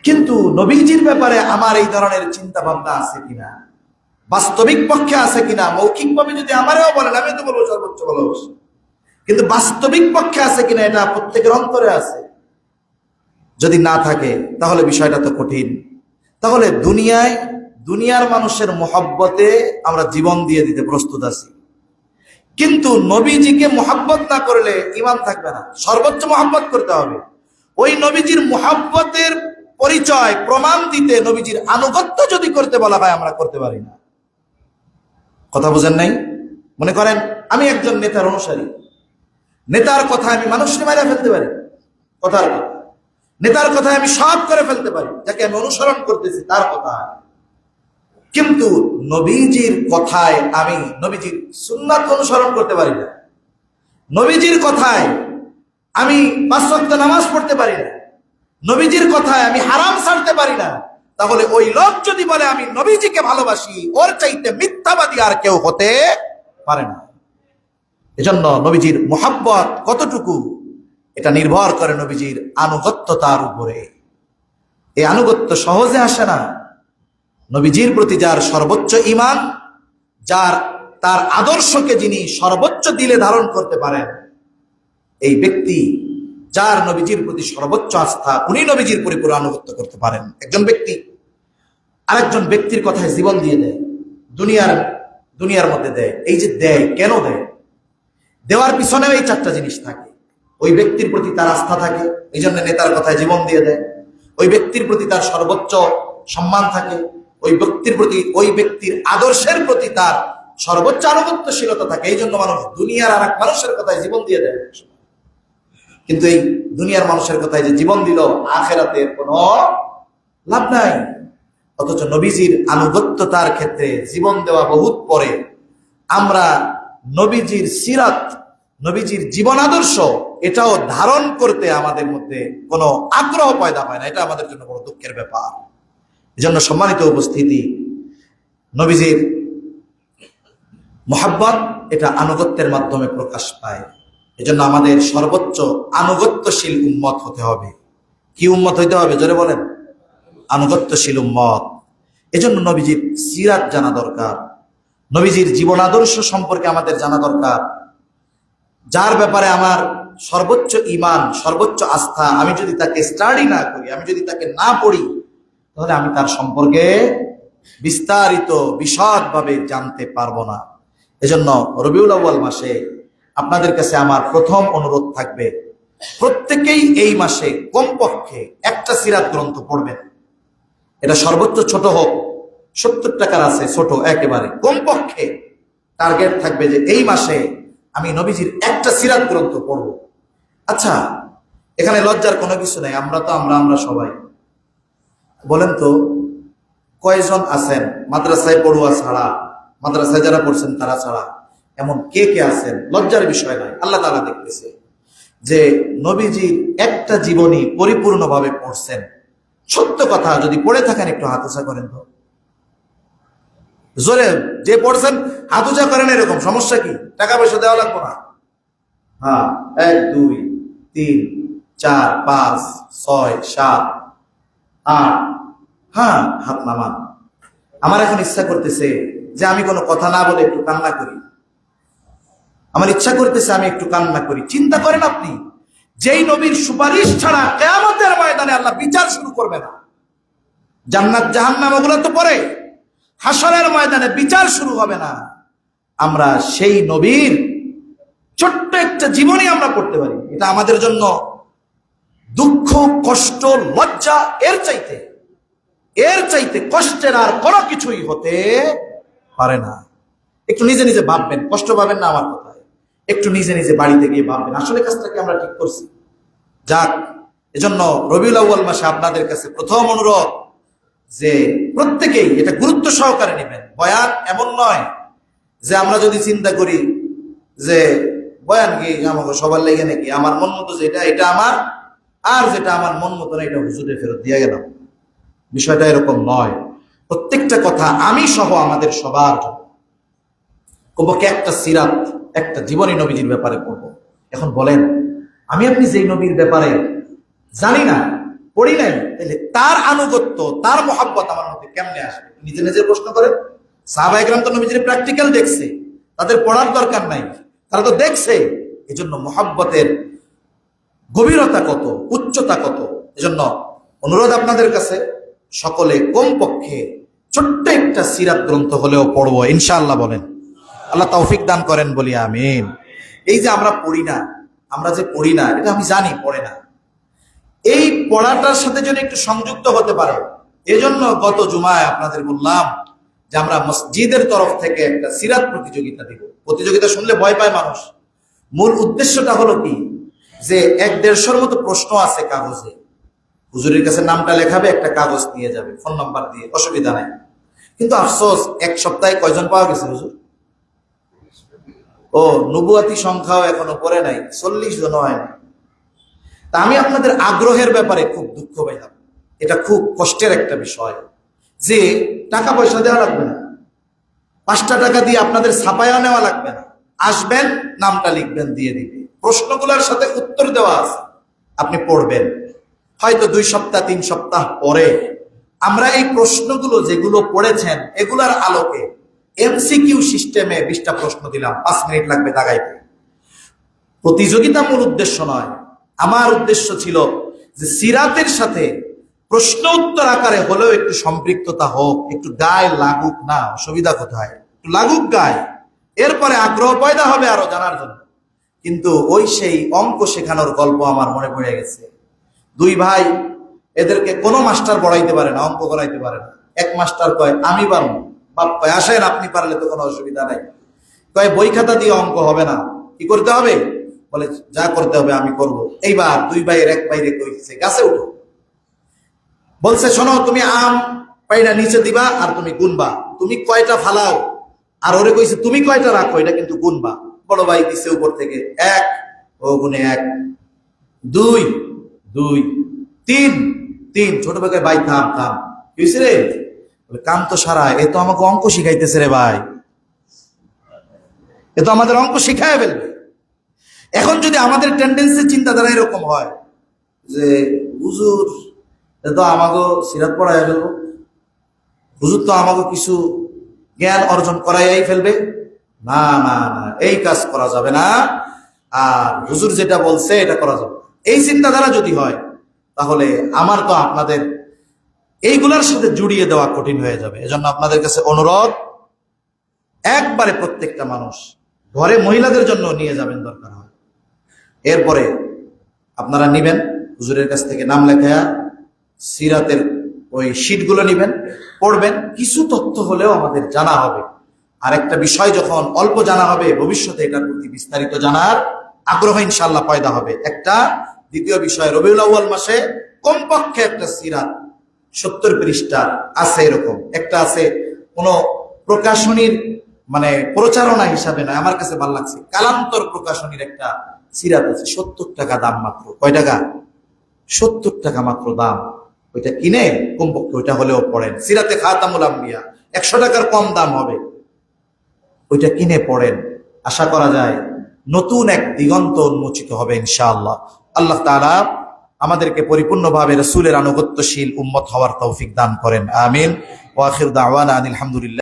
কিন্তু নবীজির ব্যাপারে আমার এই ধরনের চিন্তা ভাবনা আছে কিনা, বাস্তবিক পক্ষে আছে কিনা? মৌখিক ভাবে যদি আমারও বলেন, আমি তো বলবো সর্বোচ্চ ভালোবাসি, কিন্তু বাস্তবিক পক্ষে আছে কিনা এটা প্রত্যেকের অন্তরে আছে। যদি না থাকে তাহলে বিষয়টা তো কঠিন। তাহলে দুনিয়ার মানুষের মহব্বতে আমরা জীবন দিয়ে দিতে প্রস্তুত আছি, কিন্তু নবীজিকে মহব্বত না করলে ঈমান থাকবে না। সর্বোচ্চ মহব্বত করতে হবে। ওই নবীজির মহব্বতের পরিচয় প্রমাণ দিতে নবীজির আনুগত্য যদি করতে বলা হয়, আমরা করতে পারি না। কথা বুঝেন নাই? মনে করেন আমি একজন নেতার অনুসারী, নেতার কথায় আমি মানুষকে মারা ফেলতে পারি, নেতার কথায় আমি সব করে ফেলতে পারি, যাকে আমি অনুসরণ করতেছি তার কথা। কিন্তু নবীজির কথায় আমি নবীজির সুন্নাত অনুসরণ করতে পারি না, নবীজির কথায় আমি 5 ওয়াক্ত নামাজ পড়তে পারি না, নবীজির কথায় আমি হারাম ছাড়তে পারি না। তাহলে ওই লোক যদি বলে আমি নবীজিকে ভালোবাসি, ওর চাইতে মিথ্যাবাদী আর কেউ হতে পারে না। এজন্য নবীজির মুহাব্বত কতটুকু এটা নির্ভর করে নবীজির আনুগত্যতার উপরে। এই আনুগত্য সহজে আসে না। নবীজির প্রতি যার সর্বোচ্চ ঈমান, তার আদর্শকে যিনি সর্বোচ্চ দিলে ধারণ করতে পারেন, এই ব্যক্তি যার নবীজির প্রতি সর্বোচ্চ আস্থা, উনি নবীজির পরিপূর্ণ আনুগত্য করতে পারেন। একজন ব্যক্তি আরেকজন ব্যক্তির কথায় জীবন দিয়ে দেয়, দুনিয়ার মধ্যে দেয়। এই যে দেয়, কেন দেয়? দেওয়ার পিছনেও এই 4টা জিনিস থাকে। ওই ব্যক্তির প্রতি তার আস্থা থাকে, এই জন্য নেতার কথায় জীবন দিয়ে দেয়। ওই ব্যক্তির প্রতি তার সর্বোচ্চ সম্মান থাকে, ওই ব্যক্তির আদর্শের প্রতি তার সর্বোচ্চ আনুগত্যশীলতা থাকে, এই জন্য মানুষ দুনিয়ার আর এক মানুষের কথায় জীবন দিয়ে দেয়। কিন্তু এই দুনিয়ার মানুষের কথায় যে জীবন দিল, আখিরাতের কোনো লাভ নাই। অথচ নবীজির আনুগত্যতার ক্ষেত্রে জীবন দেওয়া বহুত পরে। আমরা নবীজির সিরাত, নবীজির জীবন আদর্শ, এটাও ধারণ করতে আমাদের মধ্যে কোনো আগ্রহ পয়দা হয় না। এটা আমাদের জন্য বড় দুঃখের ব্যাপার। এজন্য সম্মানিত উপস্থিতি, নবীজির মুহাব্বত এটা আনুগত্যের মাধ্যমে প্রকাশ পায়। এজন্য আমাদের সর্বোচ্চ আনুগত্যশীল উম্মত হতে হবে। কি উম্মত হইতে হবে? জোরে বলেন, আনুগত্যশীল উম্মত। এজন্য নবীজির সিরাত জানা দরকার, নবীজির জীবন আদর্শ সম্পর্কে আমাদের জানা দরকার। যার ব্যাপারে আমার সর্বোচ্চ ঈমান, সর্বোচ্চ আস্থা, আমি যদি তাকে স্টাডি না করি, আমি যদি তাকে না পড়ি, তাহলে আমি তার সম্পর্কে বিস্তারিত বিশদভাবে জানতে পারবো না। এজন্য রবিউল আউয়াল মাসে আপনাদের কাছে আমার প্রথম অনুরোধ থাকবে, প্রত্যেকেই এই মাসে কমপক্ষে একটা সিরাত গ্রন্থ পড়বেন। এটা সর্বোচ্চ ছোট হোক, 70 টাকার আছে, ছোট একেবারে। কমপক্ষে টার্গেট থাকবে যে এই মাসে আমি নবীজির একটা সিরাত গ্রন্থ পড়ব। আচ্ছা, এখানে লজ্জার কোনো কিছু নাই। আমরা সবাই বলেন তো, কয়জন আছেন মাদ্রাসায় পড়ুয়া ছাড়া, মাদ্রাসায় যারা পড়ছেন তারা ছাড়া, এমন কে কে আছেন? লজ্জার বিষয় নয়, আল্লাহ তাআলা দেখতেছে যে নবীজির একটা জীবনী পরিপূর্ণভাবে পড়ছেন। সত্য কথা, যদি পড়ে থাকেন একটু হাত উঁচা করেন তো, জোরে। যে পড়ছেন হাত উঁচা করেন, এরকম সমস্যা কি? টাকা পয়সা দেওয়া লাগবে না। হ্যাঁ, 1 2 3 4 5 6 7 8, হ্যাঁ, হাত নামান। আমার এখন ইচ্ছা করতেছে যে আমি কোনো কথা না বলে একটু কান্না করি। আমার ইচ্ছা করতেছে আমি একটু কান্না করি। চিন্তা করেন আপনি যেই নবীর সুপারিশ ছাড়া কিয়ামতের ময়দানে আল্লাহ বিচার শুরু করবে না। জান্নাত জাহান্নাম ওগুলো তো পরে, হাসরের ময়দানে বিচার শুরু হবে না। আমরা সেই নবীর ছোট্ট একটা জীবনী আমরা পড়তে পারি। এটা আমাদের জন্য দুঃখ, কষ্ট, লজ্জা এর চাইতে কষ্টের আর কোনো কিছুই হতে পারে না। একটু নিজে নিজে ভাববেন, কষ্ট পাবেন না আমার কথায়, একটু নিজে নিজে বাড়িতে গিয়ে ভাববেন আসলে কাজটাকে আমরা ঠিক করছি। যাক, এজন্য রবিউল আউয়াল মাসে আপনাদের কাছে প্রথম অনুরোধ যে প্রত্যেকেই এটা গুরুত্ব সহকারে নেবেন। বয়ান এমন নয় যে আমরা যদি চিন্তা করি যে বয়ান কি আমাকে সবার লেগে নাকি, আমার মন মতো যেটা এটা আমার, আর যেটা আমার মন মতো না এটা হুজুরে ফেরত দিয়ে গেলাম। বিষয়টা এরকম নয়। প্রত্যেকটা কথা আমি সহ আমাদের সবার কমপক্ষে একটা সিরাত, একটা জীবনী নবীজির ব্যাপারে করব। এখন বলেন, আমি আপনি যেই নবীর ব্যাপারে জানি না, পড়ি নাই, তাহলে তার আনুগত্য, তার মহাব্বত আমার মধ্যে কেমনে আসবে? নিজে নিজে প্রশ্ন করেন। সাহাবায়ে কেরাম তো নবীজির প্র্যাকটিক্যাল দেখছে, তাদের পড়ার দরকার নাই, তারা তো দেখছে। এজন্য মহাব্বতের গভীরতা কত, উচ্চতা কত। এজন্য অনুরোধ আপনাদের কাছে, সকলে কমপক্ষে ছোট্ট একটা সিরাত গ্রন্থ হলেও পড়বো ইনশাআল্লাহ। বলেন আল্লাহ তৌফিক দান করেন, বলি আমিন। এই যে আমরা পড়ি না, আমরা যে পড়ি না, এটা আমি জানি পড়ে না, এই পড়াটার সাথে যদি একটু সংযুক্ত হতে পারে। এজন্য গত জুমায় আপনাদের বললাম যে আমরা মসজিদের তরফ থেকে একটা সিরাত প্রতিযোগিতা দিব। প্রতিযোগিতা শুনলে ভয় পায় মানুষ। মূল উদ্দেশ্যটা হলো কি, যে 1-150-র মতো প্রশ্ন আছে কাগজে, হুজুরের কাছে নামটা লেখাবে, একটা কাগজ নিয়ে যাবে ফোন নাম্বার দিয়ে, অসুবিধা নাই। কিন্তু আফসোস, এক সপ্তাহে কয়জন পাওয়া গেছে হুজুর? ও নবুয়াতি সংখ্যাও এখনো পড়ে নাই, 40 জন হয় না। তা আমি আপনাদের আগ্রহের ব্যাপারে খুব দুঃখ পাইলাম। এটা খুব কষ্টের একটা বিষয় যে টাকা পয়সা দেওয়া লাগবে না, 5টা টাকা দিয়ে আপনাদের ছাপায়া নেওয়া লাগবে না। আসবেন, নামটা লিখবেন, দিয়ে দিবে। প্রশ্নগুলোর সাথে উত্তর দেওয়া আছে, আপনি পড়বেন। হয়তো 2 সপ্তাহ 3 সপ্তাহ পরে আমরা এই প্রশ্নগুলো যেগুলো পড়েছেন এগুলার আলোকে এমসিকিউ সিস্টেমে 20টা প্রশ্ন দিলাম, 5 মিনিট লাগবে দাগাইতে। প্রতিযোগিতা মূল উদ্দেশ্য নয়। আমার উদ্দেশ্য ছিল যে সিরাতের সাথে প্রশ্ন উত্তর আকারে হলেও একটু সম্পৃক্ততা হোক, একটু গায়ে লাগুক না, অসুবিধা কোথায়, একটু লাগুক গায়ে, এরপরে আগ্রহ পয়দা হবে আরো জানার জন্য। কিন্তু ওই সেই অঙ্ক শেখানোর গল্প আমার মনে পড়ে গেছে। 2 ভাই, এদেরকে কোনো মাস্টার পড়াইতে পারে না, অঙ্ক করাইতে পারে না। এক মাস্টার কয় আমি পারবো, বাপ কয় আসেন আপনি পারলে তো কোনো অসুবিধা নাই। কয় বই খাতা দিয়ে অঙ্ক হবে না, কি করতে হবে? বলে যা করতে হবে আমি করব। এইবার 2 ভাইয়ের এক ভাইরে কইছে গাছে উঠো, বলছে শোনো, তুমি আম পাইরা নিচে দিবা আর তুমি গুনবা, তুমি কয়টা ফালাও, আর ওরে কইছে তুমি কয়টা রাখো, এটা কিন্তু গুনবা। বড় ভাই দিছে উপর থেকে 1, ও গুনে 1, 2, 2, 3, 3। ছোট ভাই ভাই থাম থাম, কি হইছে রে? বলে কাম তো সারা, এ তো আমাকে অঙ্ক শিখাইতেছে রে ভাই, এ তো আমাদের অঙ্ক শিখায় ফেলবে। এখন যদি আমাদের টেন্ডেন্সি চিন্তাধারা এরকম হয় যে হুজুর তো আমাকে সিরাত পড়াই ফেলবো, হুজুর তো আমাকে কিছু জ্ঞান অর্জন করাইয়াই ফেলবে, না না না, এই কাজ করা যাবে না, আর হুজুর যেটা বলছে এটা করা যাবে। এই চিন্তাধারা যদি হয় তাহলে আমার তো আপনাদের এইগুলার সাথে জুড়িয়ে দেওয়া কঠিন হয়ে যাবে। এজন্য আপনাদের কাছে অনুরোধ, একবারে প্রত্যেকটা মানুষ ঘরে মহিলাদের জন্য নিয়ে যাবেন দরকার হয়। এরপরে আপনারা নিবেন হুজুরের কাছ থেকে নাম লেখা, সিরাতের ওই শীটগুলো নিবেন, পড়বেন। কিছু তথ্য হলেও আমাদের জানা হবে। আর একটা বিষয় যখন অল্প জানা হবে, ভবিষ্যতে এটার প্রতি বিস্তারিত জানার আগ্রহ ইনশাআল্লাহ পয়দা হবে। একটা দ্বিতীয় বিষয়, রবিউল আউয়াল মাসে কমপক্ষে একটা সিরাত 70 পৃষ্ঠা আছে, এরকম একটা আছে। কোন প্রকাশনীর মানে প্রচারণা হিসাবে নয়, আমার কাছে ভালো লাগছে, কালান্তর প্রকাশনীর একটা সিরাত আছে, 70 টাকা দাম মাত্র। কয় টাকা? 70 টাকা মাত্র দাম। ওইটা কিনে কমপক্ষে ওইটা হলেও পড়েন। সিরাতে খাতামুল আম্বিয়া 100 টাকার কম দাম হবে, ওইটা কিনে পড়েন। আশা করা যায় নতুন এক দিগন্ত উন্মোচিত হবে ইনশাআল্লাহ। আল্লাহ তাআলা আমাদেরকে পরিপূর্ণভাবে রাসূলের আনুগত্যশীল উম্মত হওয়ার তৌফিক দান করেন, আমিন। ওয়া আখির দাওয়ানা আনিল হামদুলিল্লাহ।